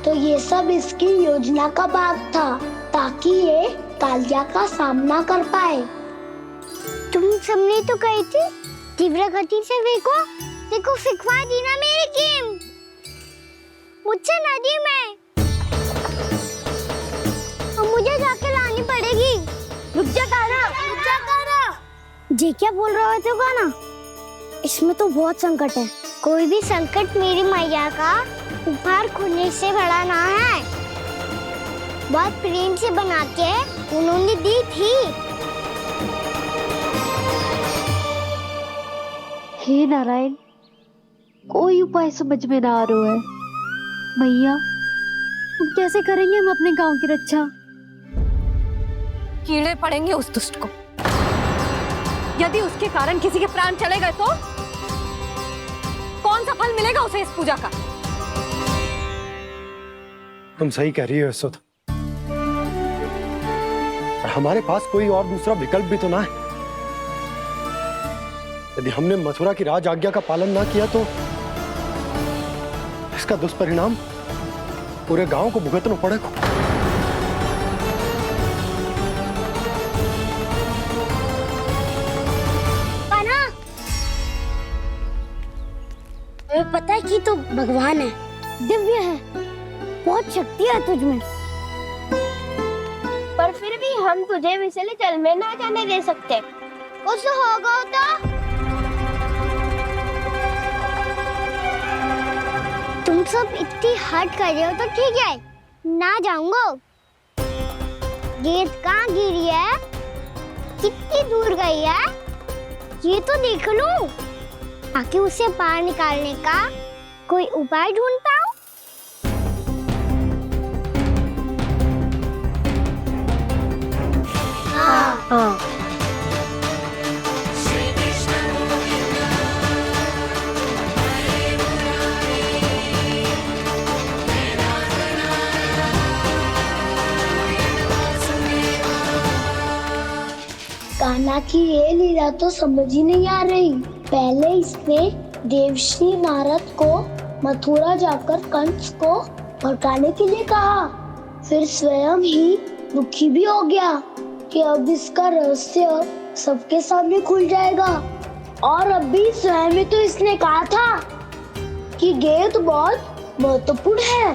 तो ये सब इसकी योजना का भाग था ताकि ये कालिया का सामना कर पाए। तुम सबने तो कही थी तीव्र गति से फेंको। देखो फिकवा दी ना मेरी गेम। मुझसे नदी में। अब मुझे जाके लानी पड़ेगी। रुक जा कान्हा, रुक जा कान्हा। जी क्या बोल रहे थे कान्हा? इसमें तो बहुत संकट है। कोई भी संकट मेरी मैया का उपहार खोने से बड़ा ना है। बहुत प्रेम से बना के उन्होंने दी थी। हे नारायण, कोई उपाय समझ में ना आ रहा है। मैया, हम कैसे करेंगे हम अपने गांव की रक्षा? कीड़े पड़ेंगे उस दुष्ट को। यदि उसके कारण किसी के प्राण चले गए तो कौन सा फल मिलेगा उसे इस पूजा का? तुम सही कह रही हो यशोदा। हमारे पास कोई और दूसरा विकल्प भी तो ना है। यदि हमने मथुरा की राज आज्ञा का पालन ना किया तो इसका दुष्परिणाम पूरे गांव को भुगतना पड़ेगा। कान्हा, तुम्हें पता है कि तू भगवान है, दिव्य है, बहुत शक्ति है तुझ में, पर फिर भी हम तुझे विषैले जल में ना जाने दे सकते। कुछ होगा तो तुम सब इतनी हट कर रहे हो तो ठीक है, ना जाऊंगा। गेंद कहाँ गिरी है, कितनी दूर गई है, ये तो देख लूं, ताकि उसे बाहर निकालने का कोई उपाय ढूंढ पाऊं। हाँ। कान्हा की ये लीला तो समझ ही नहीं आ रही। पहले इसने देवश्री नारद को मथुरा जाकर कंस को भड़काने के लिए कहा, फिर स्वयं ही दुखी भी हो गया कि अब इसका रहस्य सबके सामने खुल जाएगा। और अभी स्वयं में तो इसने कहा था कि गेंद बहुत महत्वपूर्ण है,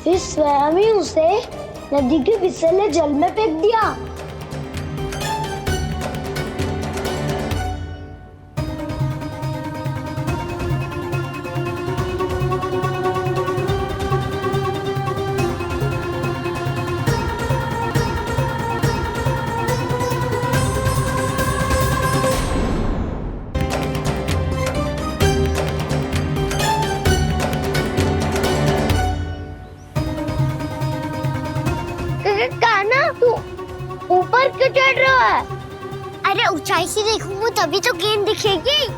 फिर स्वयं ही उसे नदी के विषैले जल में फेंक दिया। ऊपर क्यों चढ़ रहा है? अरे ऊंचाई से देखूंगा तभी तो गेंद दिखेगी।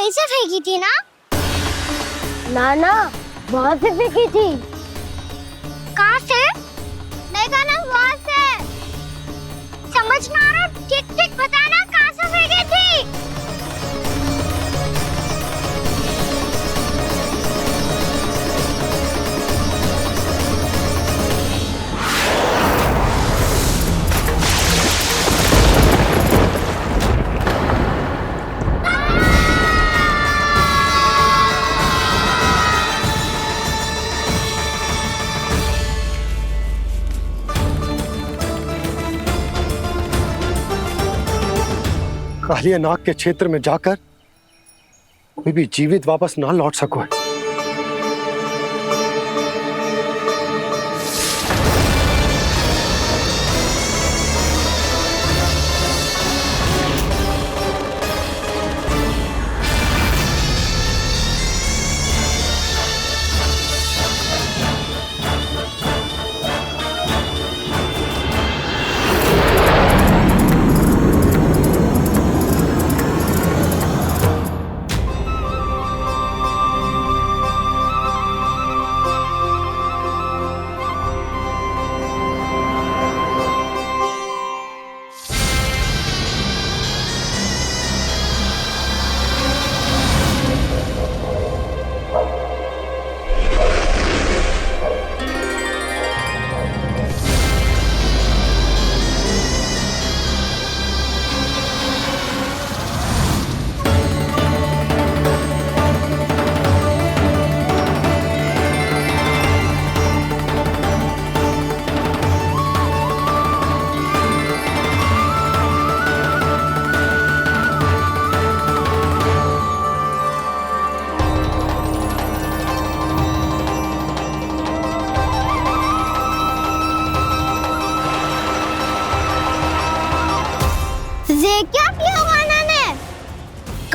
से फेंकी थी ना? ना वहाँ से फेंकी थी। कहाँ से? नहीं कहना वहाँ से। समझ ना आ रहा, ठीक बताना कहाँ से फेंकी थी? कालिया नाग के क्षेत्र में जाकर कोई भी जीवित वापस ना लौट सको है।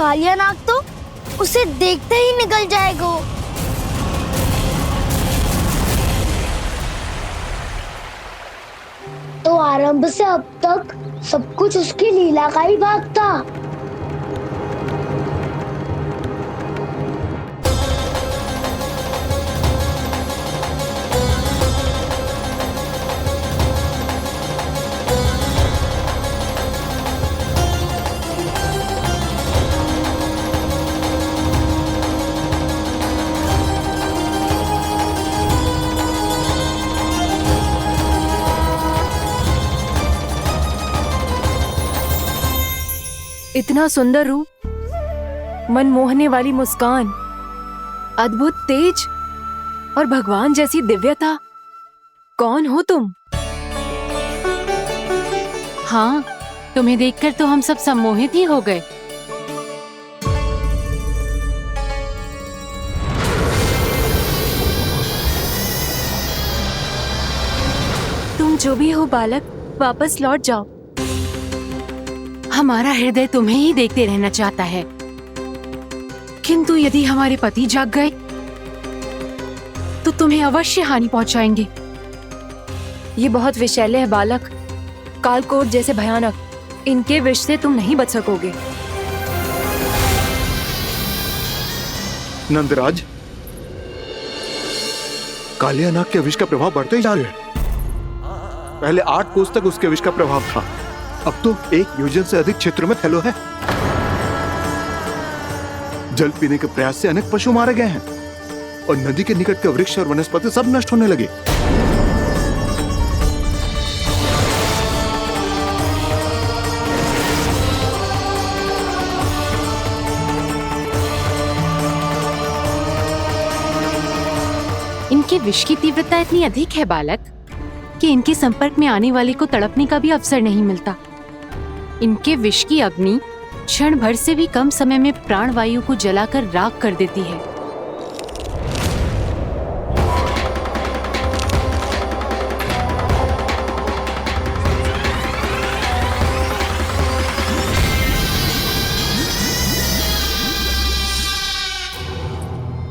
कालिया नाग तो उसे देखते ही निकल जाएगा। तो आरंभ से अब तक सब कुछ उसकी लीला का ही भाग था। इतना सुंदर रूप, मन मोहने वाली मुस्कान, अद्भुत तेज और भगवान जैसी दिव्यता। कौन हो तुम? हाँ, तुम्हें देखकर तो हम सब सम्मोहित ही हो गए। तुम जो भी हो बालक, वापस लौट जाओ। हमारा हृदय तुम्हें ही देखते रहना चाहता है, किंतु यदि हमारे पति जाग गए तो तुम्हें अवश्य हानि पहुंचाएंगे। ये बहुत विषैले है बालक, कालकोट जैसे भयानक। इनके विष से तुम नहीं बच सकोगे। नंदराज, कालिया नाग के विष का प्रभाव बढ़ते ही जा रहा है। पहले 8 कोस तक उसके विष का प्रभाव था, अब तो 1 योजन से अधिक क्षेत्र में फैलो है। जल पीने के प्रयास से अनेक पशु मारे गए हैं और नदी के निकट के वृक्ष और वनस्पति सब नष्ट होने लगे। इनके विष की तीव्रता इतनी अधिक है बालक कि इनके संपर्क में आने वाले को तड़पने का भी अवसर नहीं मिलता। इनके विष की अग्नि क्षण भर से भी कम समय में प्राण वायु को जलाकर राख कर देती है।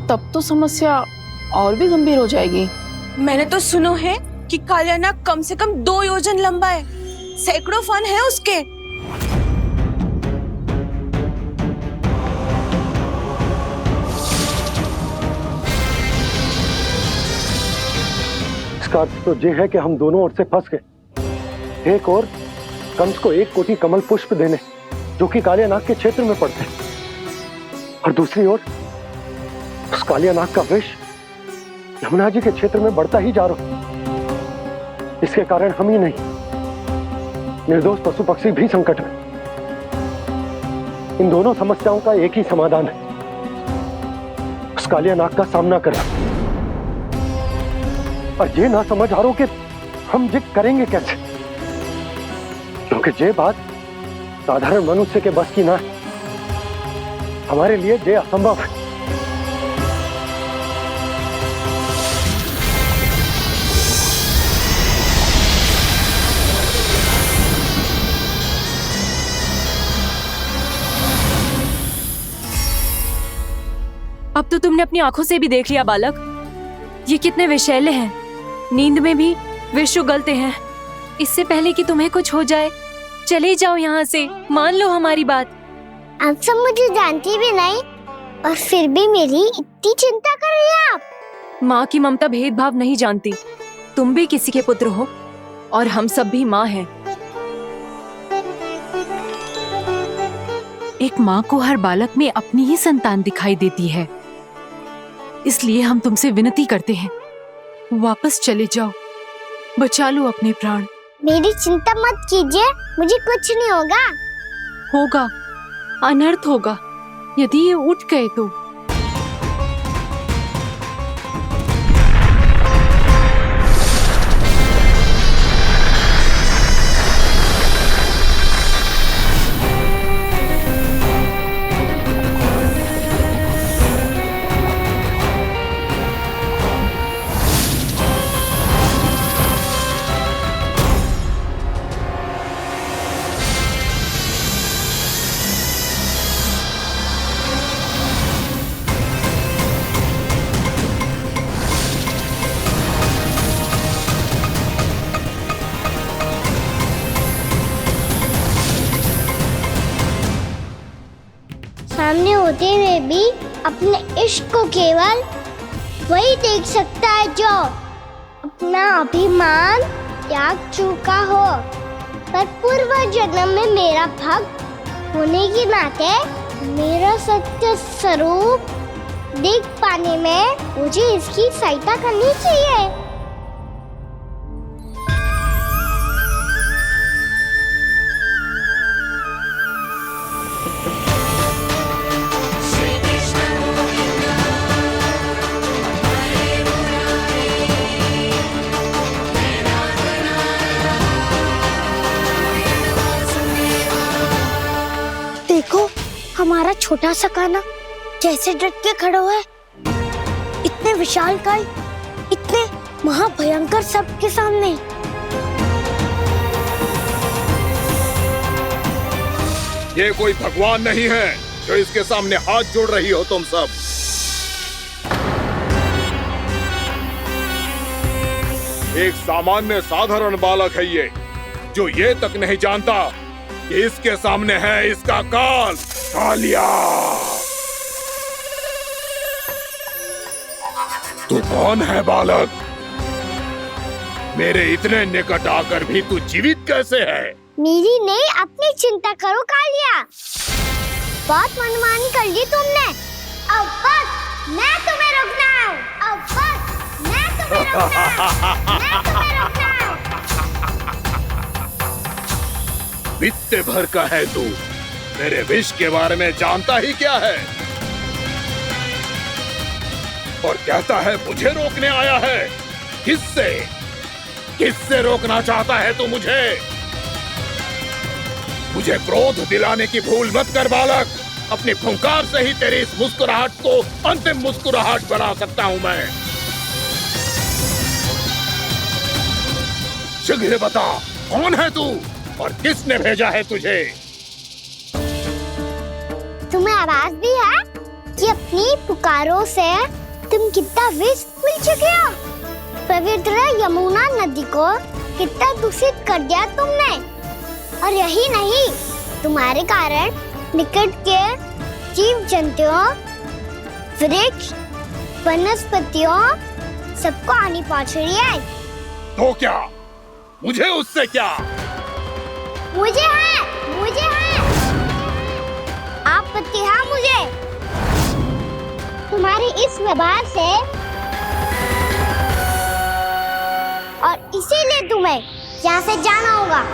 तब तो समस्या और भी गंभीर हो जाएगी। मैंने तो सुनो है कि कालिया नाग कम से कम 2 योजन लंबा है, सैकड़ों फन है उसके। इसका अर्थ तो ये है कि हम दोनों ओर से फंस गए। एक और कंस को 1 कोटि कमल पुष्प देने जो कि कालिया नाग के क्षेत्र में पड़ते हैं, और दूसरी ओर उस कालिया नाग का विष यमुना जी के क्षेत्र में बढ़ता ही जा रहा। इसके कारण हम ही नहीं, निर्दोष पशु पक्षी भी संकट में। इन दोनों समस्याओं का एक ही समाधान है, उस कालिया नाग का सामना करना। और ये ना समझ आ रहा कि हम ये करेंगे कैसे, क्योंकि ये बात साधारण मनुष्य के बस की ना है। हमारे लिए ये असंभव है। अब तो तुमने अपनी आंखों से भी देख लिया बालक, ये कितने विषैले हैं। नींद में भी विष उगलते हैं। इससे पहले कि तुम्हें कुछ हो जाए, चले जाओ यहाँ से, मान लो हमारी बात। आप सब मुझे जानती भी नहीं और फिर भी मेरी इतनी चिंता कर रही हैं आप। माँ की ममता भेदभाव नहीं जानती। तुम भी किसी के पुत्र हो और हम सब भी माँ हैं। एक माँ को हर बालक में अपनी ही संतान दिखाई देती है, इसलिए हम तुमसे विनती करते हैं, वापस चले जाओ, बचा लो अपने प्राण। मेरी चिंता मत कीजिए, मुझे कुछ नहीं होगा। होगा, अनर्थ होगा यदि ये उठ गए तो। होते हुए भी अपने इश्क को केवल वही देख सकता है जो अपना अभिमान त्याग चुका हो। पर पूर्व जन्म में मेरा भक्त होने के नाते मेरा सत्य स्वरूप देख पाने में मुझे इसकी सहायता करनी चाहिए। देखो हमारा छोटा सा कान्हा कैसे डट के खड़ा हुआ है, इतने विशालकाय, इतने महाभयंकर सबके सामने। ये कोई भगवान नहीं है जो इसके सामने हाथ जोड़ रही हो तुम सब। एक सामान्य साधारण बालक है ये, जो ये तक नहीं जानता कि इसके सामने है इसका काल, कालिया। तू कौन है बालक? मेरे इतने निकट आकर भी तू जीवित कैसे है? मेरी नहीं, अपनी चिंता करो कालिया। बहुत मनमानी कर ली तुमने। अब बस मैं तुम्हें रोकना हूँ। अब बस मैं तुम्हें रोकना हूँ। बित्ते भर का है तू, मेरे विष के बारे में जानता ही क्या है? और कहता है मुझे रोकने आया है। किससे? किससे रोकना चाहता है तू मुझे? मुझे क्रोध दिलाने की भूल मत कर बालक। अपनी फुंकार से ही तेरी इस मुस्कुराहट को अंतिम मुस्कुराहट बना सकता हूं मैं। शीघ्र बता, कौन है तू और किसने भेजा है तुझे? तुम्हें आवाज भी है कि अपनी पुकारों से तुम कितना विष भूल चुके हो। पवित्र यमुना नदी को कितना दूषित कर दिया तुमने। और यही नहीं, तुम्हारे कारण निकट के जीव जंतुओं, वृक्ष, वनस्पतियों सबको हानि पहुंच रही है। तो क्या? मुझे उससे क्या? मुझे है आपत्ति है मुझे तुम्हारे इस व्यवहार से, और इसीलिए तुम्हें यहाँ से जाना होगा।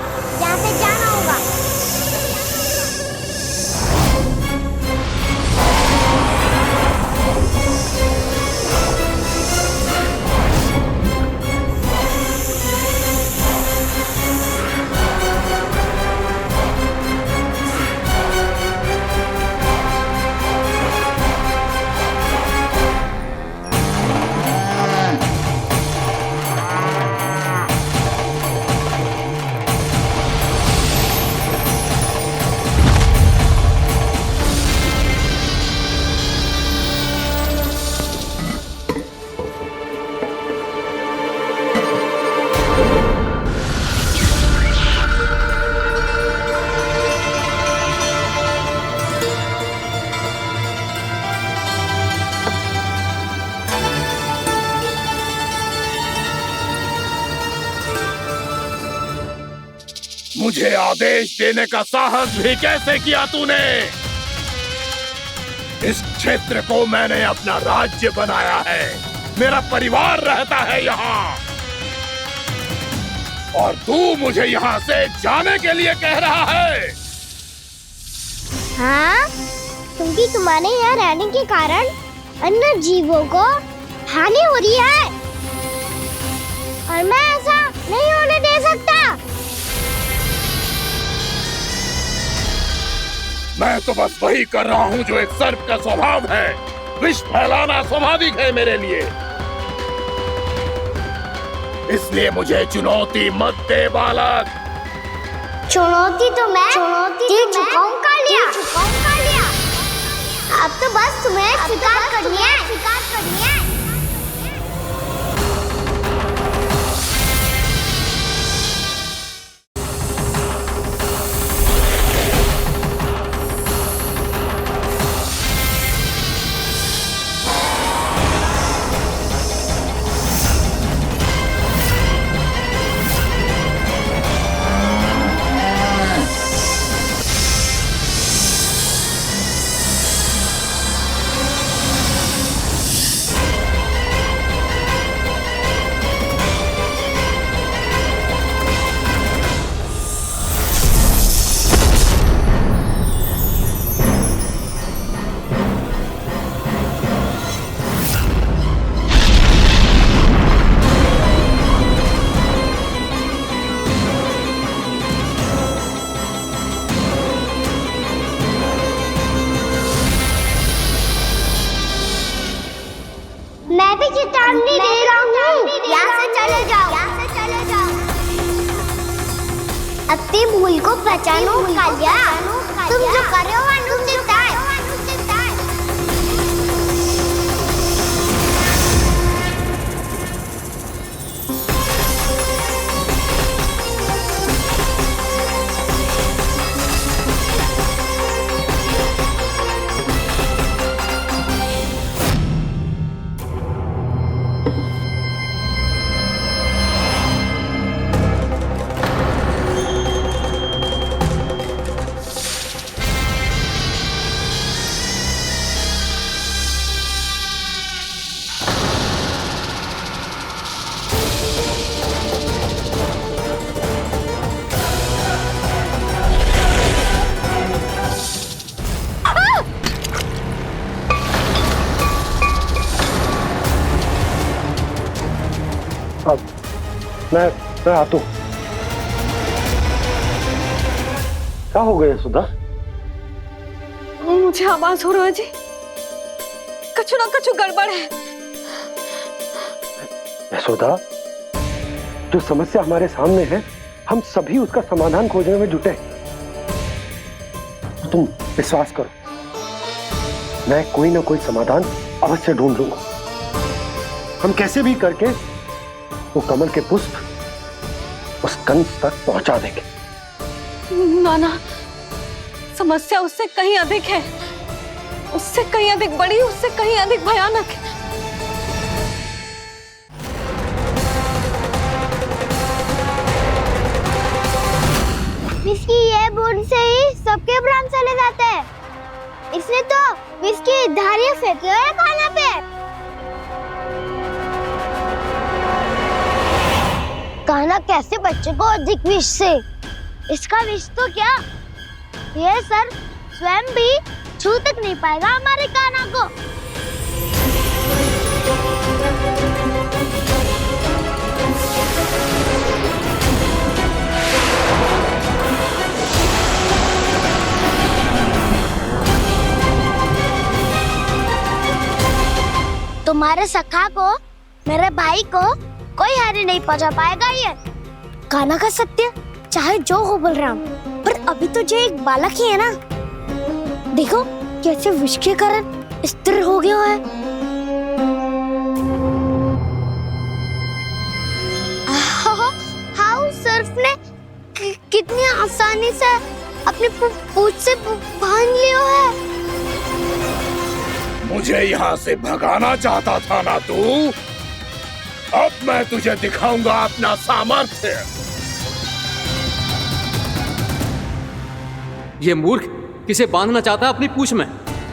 मुझे आदेश देने का साहस भी कैसे किया तूने? इस क्षेत्र को मैंने अपना राज्य बनाया है, मेरा परिवार रहता है यहाँ, और तू मुझे यहाँ से जाने के लिए कह रहा है? हाँ, क्योंकि तुम्हारे यहाँ रहने के कारण अन्य जीवों को हानि हो रही है, और मैं ऐसा नहीं होने दे सकता। मैं तो बस वही कर रहा हूँ जो एक सर्प का स्वभाव है। विष फैलाना स्वाभाविक है मेरे लिए, इसलिए मुझे चुनौती मत दे बालक। चुनौती तो मैं दे चुका हूँ कालिया। अब तो बस तुम्हें स्वीकार करनी है। अपनी भूल को पहचानो कालिया। तुम जो कर रहे हो वो अनुचित है। मैं आता हूँ। क्या हो गया सुधा? मुझे आवाज हो रहा है जी, कछु ना कछु गड़बड़ है। यशोदा, जो समस्या हमारे सामने है हम सभी उसका समाधान खोजने में जुटे। तुम विश्वास करो, मैं कोई ना कोई समाधान अवश्य ढूंढ लूंगा। हम कैसे भी करके वो कमल के पुष्प उस कंस तक पहुंचा देंगे। नाना, समस्या उससे कहीं अधिक है, उससे कहीं अधिक बड़ी, उससे कहीं अधिक भयानक है। विस्की ये बूंद से ही सबके प्राण चले जाते हैं। इसने तो विस्की धारियां फेंकी है खाना पे। कान्हा कैसे बच्चे को अधिक विष से? इसका विष तो क्या, ये सर स्वयं भी छू तक नहीं पाएगा हमारे कान्हा को। तुम्हारे सखा को, मेरे भाई को कोई हानि नहीं पहुंचा पाएगा। ये कान्हा का सत्य चाहे जो हो बलराम, पर अभी तो जो एक बालक ही है ना। देखो कैसे विष के कारण स्थिर हो गया है। हाउ सर्फ ने कितनी आसानी से अपनी पूंछ से बांध लिया है। मुझे यहाँ से भगाना चाहता था ना तू? अब मैं तुझे दिखाऊंगा अपना सामर्थ्य। ये मूर्ख किसे बांधना चाहता है अपनी पूंछ में?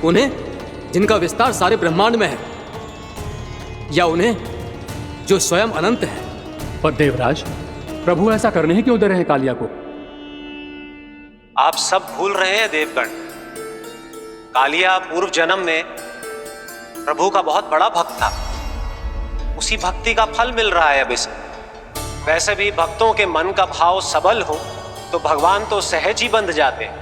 उन्हें जिनका विस्तार सारे ब्रह्मांड में है, या उन्हें जो स्वयं अनंत है? पर देवराज, प्रभु ऐसा करने ही क्यों दे रहे हैं कालिया को? आप सब भूल रहे हैं देवगण, कालिया पूर्व जन्म में प्रभु का बहुत बड़ा भक्त था। उसी भक्ति का फल मिल रहा है अब इसे। वैसे भी भक्तों के मन का भाव सबल हो तो भगवान तो सहज ही बंध जाते हैं।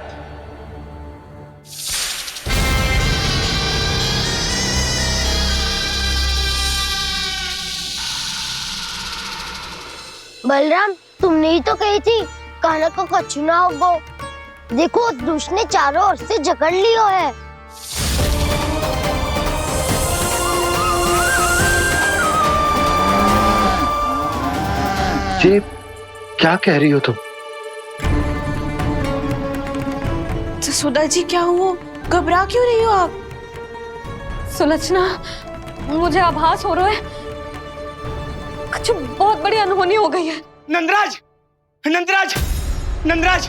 बलराम, तुमने ही तो कही थी कान्हा को कछु ना होगो। देखो उस दुष्ट ने चारों ओर से जकड़ लियो है। ये क्या कह रही हो तुम? सुधा जी, क्या हुआ? घबरा क्यों रही हो आप? सुलक्षणा, मुझे आभास हो रहा है कुछ बहुत बड़ी अनहोनी हो गई है। नंदराज, नंदराज, नंदराज!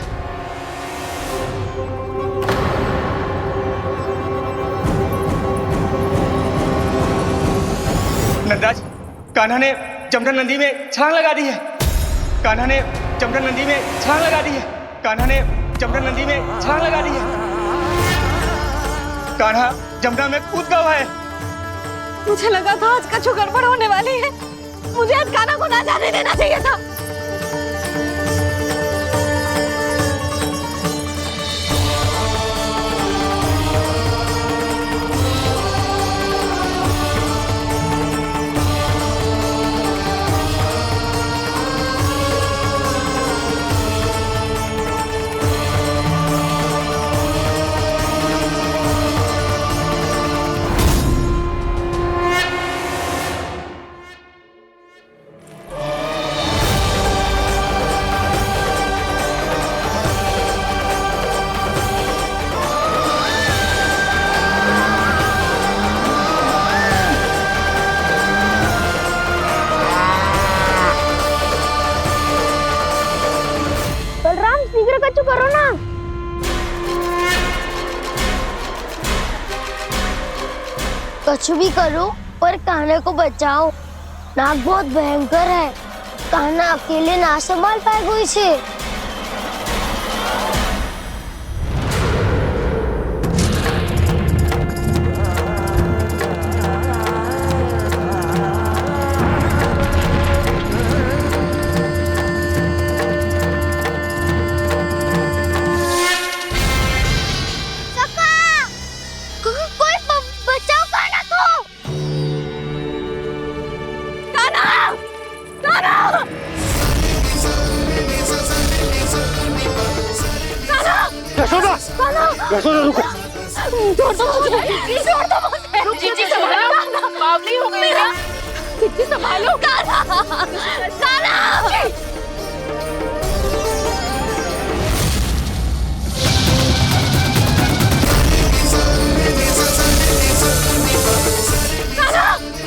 नंदराज, कान्हा ने जमदग्नि नदी में छलांग लगा दी है। कान्हा ने जमदग्नि नदी में छलांग लगा दी है। कान्हा ने जमदग्नि नदी में छलांग लगा दी है। कान्हा जमुना में कूद गया है। मुझे लगा था आज कछु गड़बड़ होने वाली है। मुझे आज कान्हा को ना जाने देना चाहिए था। कुछ भी करो पर कान्हा को बचाओ। नाग बहुत भयंकर है, कान्हा अकेले ना संभाल पाएगा इसे। यशोदा रुको। छोड़ दो मुझे, प्लीज छोड़ दो मुझे। जीजी संभालो, बावली हो गई है। जीजी संभालो। कान्हा, कान्हा।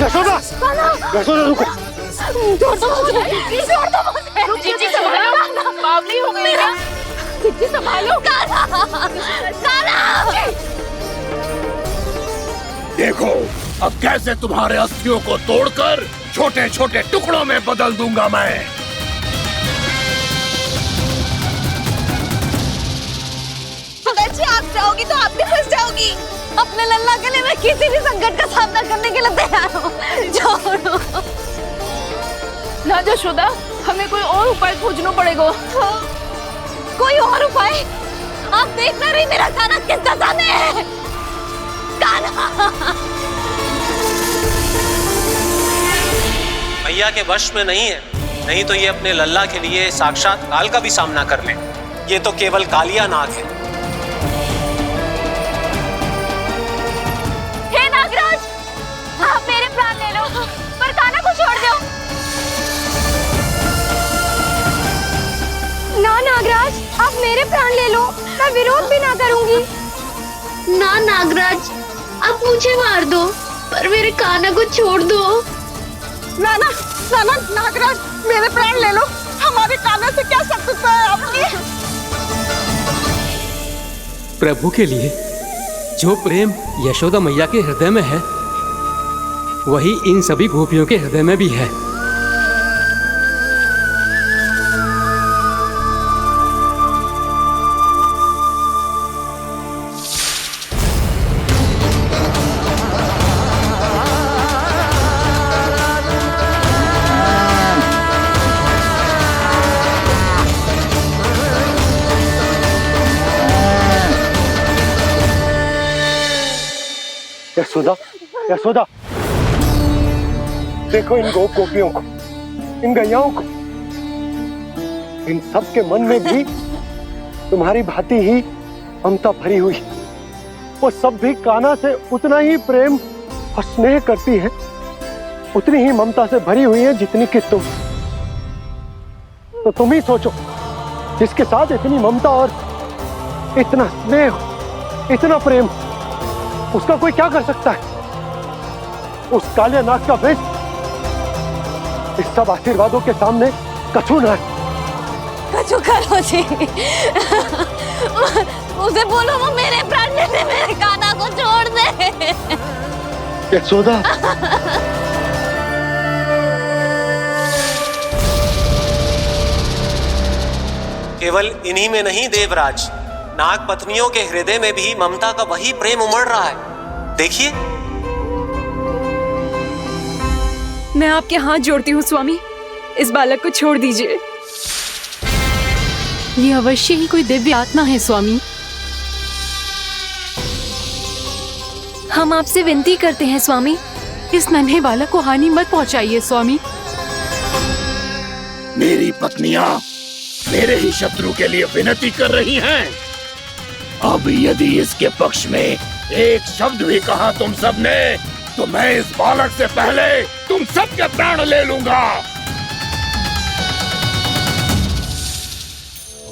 यशोदा, यशोदा रुको। छोड़ दो मुझे, प्लीज छोड़ दो मुझे। जीजी संभालो, बावली हो गई है। जीजी संभालो। कान्हा, कान्हा। देखो अब कैसे तुम्हारे अस्थियों को तोड़कर छोटे छोटे टुकड़ों में बदल दूंगा मैं। अगर जी आप जाओगी तो आप भी फंस जाओगी। अपने लल्ला के लिए मैं किसी भी संकट का सामना करने के लिए तैयार हूँ। छोड़ो ना यशोदा, हमें कोई और उपाय खोजना पड़ेगा। कोई और उपाय? आप देख ना रही मेरा कान्हा किस दशा में है। कान्हा मैया के वश में नहीं है, नहीं तो ये अपने लल्ला के लिए साक्षात काल का भी सामना कर ले। ये तो केवल कालिया नाग है। हे नागराज, आप मेरे प्राण ले लो पर कान्हा को छोड़ दो। ना नागराज, आप मेरे प्राण ले लो, मैं विरोध भी ना करूंगी। ना नागराज, आप मुझे मार दो पर मेरे कान्हा को छोड़ दो। ना ना ना ना नागराज, मेरे प्राण ले लो, हमारे कान्हा से क्या शत्रुता है आपकी। प्रभु के लिए जो प्रेम यशोदा मैया के हृदय में है, वही इन सभी गोपियों के हृदय में भी है। यशोदा, यशोदा, देखो इन गोपियों को, इन गैयाओं को, इन सब के मन में भी तुम्हारी भांति ही ममता भरी हुई। वो सब भी कान्हा से उतना ही प्रेम और स्नेह करती है, उतनी ही ममता से भरी हुई है जितनी कि तुम। तो तुम ही सोचो, जिसके साथ इतनी ममता और इतना स्नेह, इतना प्रेम, उसका कोई क्या कर सकता है? उस कालिया नाग का वेश इस सब आशीर्वादों के सामने कछु न है। कछु करो जी। उसे बोलो वो मेरे प्राण ले ले, मेरे कान्हा को छोड़ दे। यशोदा, केवल इन्हीं में नहीं देवराज, नाग पत्नियों के हृदय में भी ममता का वही प्रेम उमड़ रहा है। देखिए। मैं आपके हाथ जोड़ती हूँ स्वामी, इस बालक को छोड़ दीजिए। ये अवश्य ही कोई दिव्य आत्मा है स्वामी। हम आपसे विनती करते हैं स्वामी, इस नन्हे बालक को हानि मत पहुंचाइए स्वामी। मेरी पत्नियां मेरे ही शत्रु के लिए विनती कर रही हैं। अब यदि इसके पक्ष में एक शब्द भी कहा तुम सबने, तो मैं इस बालक से पहले तुम सबके प्राण ले लूंगा।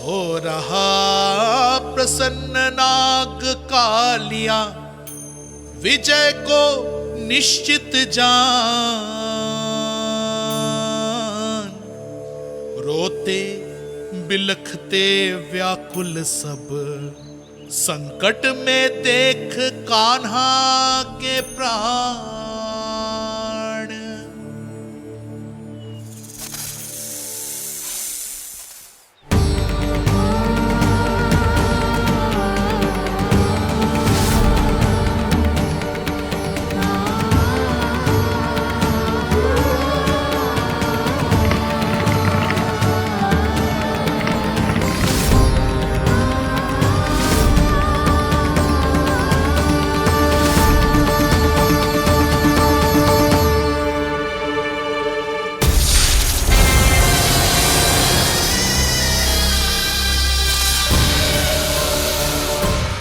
हो रहा प्रसन्न नाग कालिया, विजय को निश्चित जान। रोते बिलखते व्याकुल सब संकट में देख कान्हा के प्राण।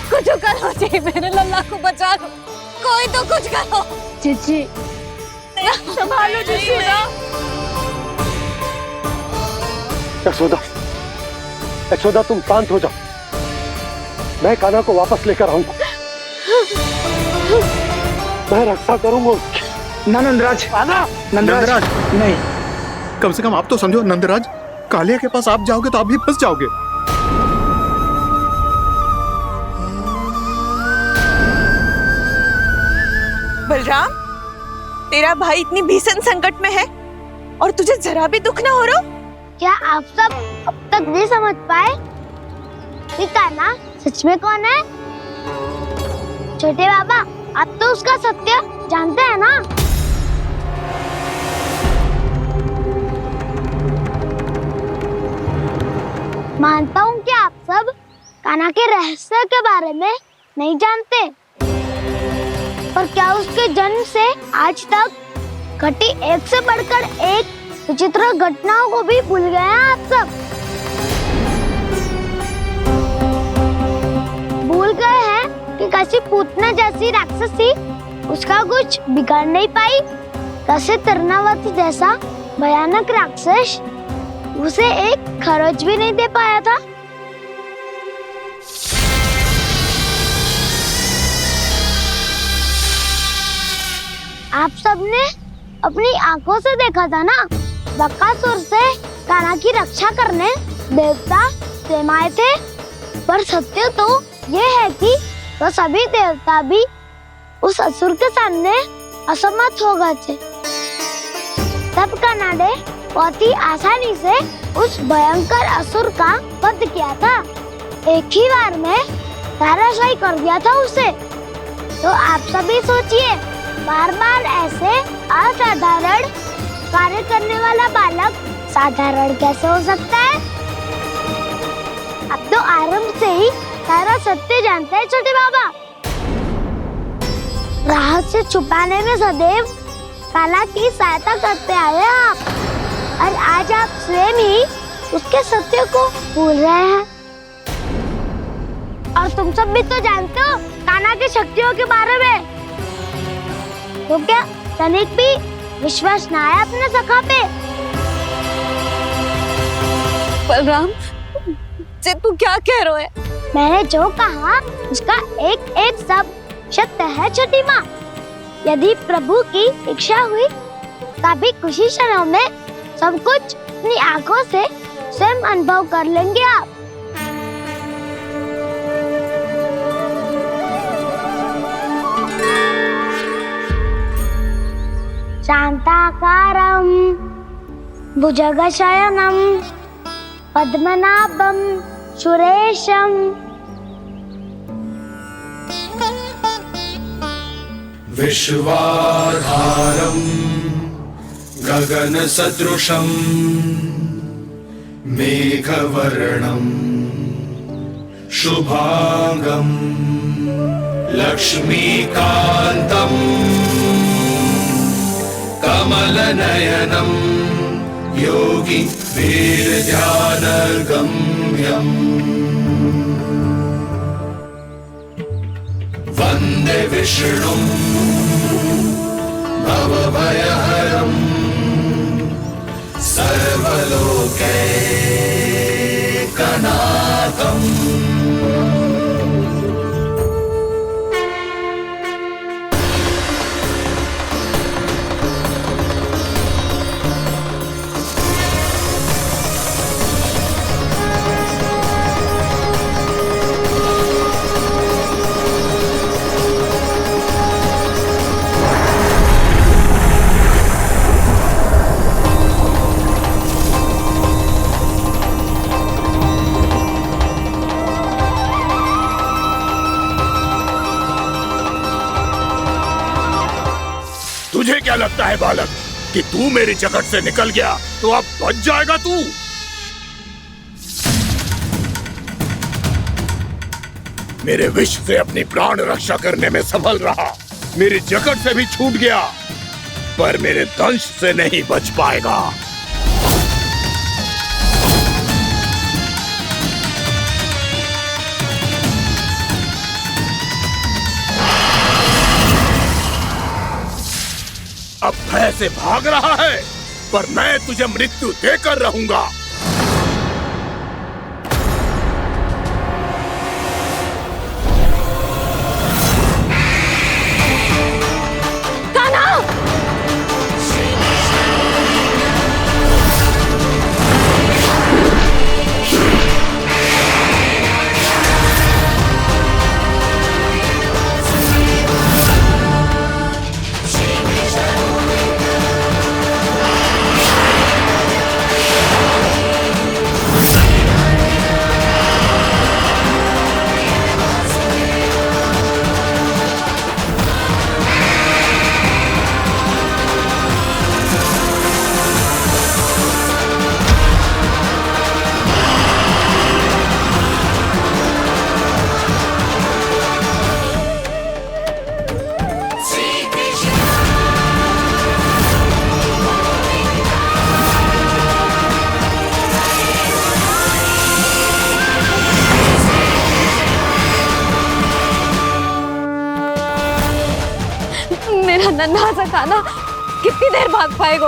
कुछ करो जी, मेरे लल्ला को बचा लो, कोई तो कुछ करो। जीजी संभालो यशोदा। यशोदा, यशोदा तुम शांत हो जाओ, मैं कान्हा को वापस लेकर आऊंगा, मैं रक्षा करूंगा उसकी। ना नंदराज, नंदराज नहीं, कम से कम आप तो समझो नंदराज, कालिया के पास आप जाओगे तो आप भी फंस जाओगे। बलराम, तेरा भाई इतनी भीषण संकट में है और तुझे जरा भी दुख ना हो रहा? क्या आप सब अब तक नहीं समझ पाए कि कान्हा सच में कौन है? छोटे बाबा, आप तो उसका सत्य जानते हैं ना? मानता हूँ कि आप सब कान्हा के रहस्य के बारे में नहीं जानते, पर क्या उसके जन्म से आज तक घटी एक से बढ़कर एक विचित्र घटनाओं को भी भूल गए हैं आप सब? भूल गए हैं कि कैसी पूतना जैसी राक्षसी उसका कुछ बिगाड़ नहीं पाई, कैसे तरनावती जैसा भयानक राक्षस उसे एक खरोच भी नहीं दे पाया था। आप सबने अपनी आंखों से देखा था ना, बकासुर से कान्हा की रक्षा करने देवता स्वयं आए थे, पर सत्य तो ये है कि वो सभी देवता भी उस असुर के सामने असमर्थ हो गए थे। तब कान्हा ने बहुत ही आसानी से उस भयंकर असुर का वध किया था, एक ही बार में धराशायी कर दिया था उसे। तो आप सभी सोचिए, बार बार ऐसे असाधारण कार्य करने वाला बालक साधारण कैसे हो सकता है? अब तो आरंभ से ही सारा सत्य जानते हैं छोटे बाबा। रहस्य छुपाने में सदैव कान्हा की सहायता करते आए हैं आप, और आज आप स्वयं ही उसके सत्य को भूल रहे हैं। और तुम सब भी तो जानते हो कान्हा की शक्तियों के बारे में, तो क्या तनिक भी विश्वास न आया अपने सखा पे? बलराम, जे तू क्या कह रहे है? मैंने जो कहा उसका एक एक शब्द सत्य है छोटी माँ। यदि प्रभु की इच्छा हुई तभी कुछ ही क्षणों में सब कुछ अपनी आंखों से स्वयं अनुभव कर लेंगे आप। शांताकारं भुजगशयनं पद्मनाभं सुरेशं विश्वाधारं गगनसदृशं मेघवर्णं शुभांगं लक्ष्मीकान्तं कमलनयनं योगी वीरध्यानगम्यं वन्दे विष्णुं भवभयहरं सर्वलोकैकनाथम्। क्या लगता है बालक कि तू मेरी जगत से निकल गया तो अब बच जाएगा तू? मेरे विष से अपनी प्राण रक्षा करने में सफल रहा, मेरी जगत से भी छूट गया, पर मेरे दंश से नहीं बच पाएगा। अब भय से भाग रहा है, पर मैं तुझे मृत्यु देकर रहूंगा। मेरा नन्हा सा कान्हा कितनी देर भाग पाएगा?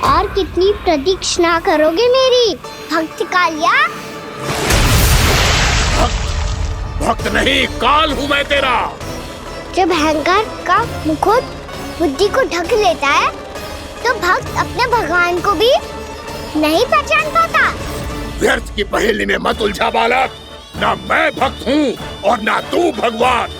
और कितनी प्रतीक्षा करोगे मेरी भक्त कालिया? भक्त नहीं, काल हूं मैं तेरा। जब अहंकार का मुकुट बुद्धि को ढक लेता है तो भक्त अपने भगवान को भी नहीं पहचान पाता। व्यर्थ की पहेली में मत उलझा बालक, ना मैं भक्त हूँ और ना तू भगवान।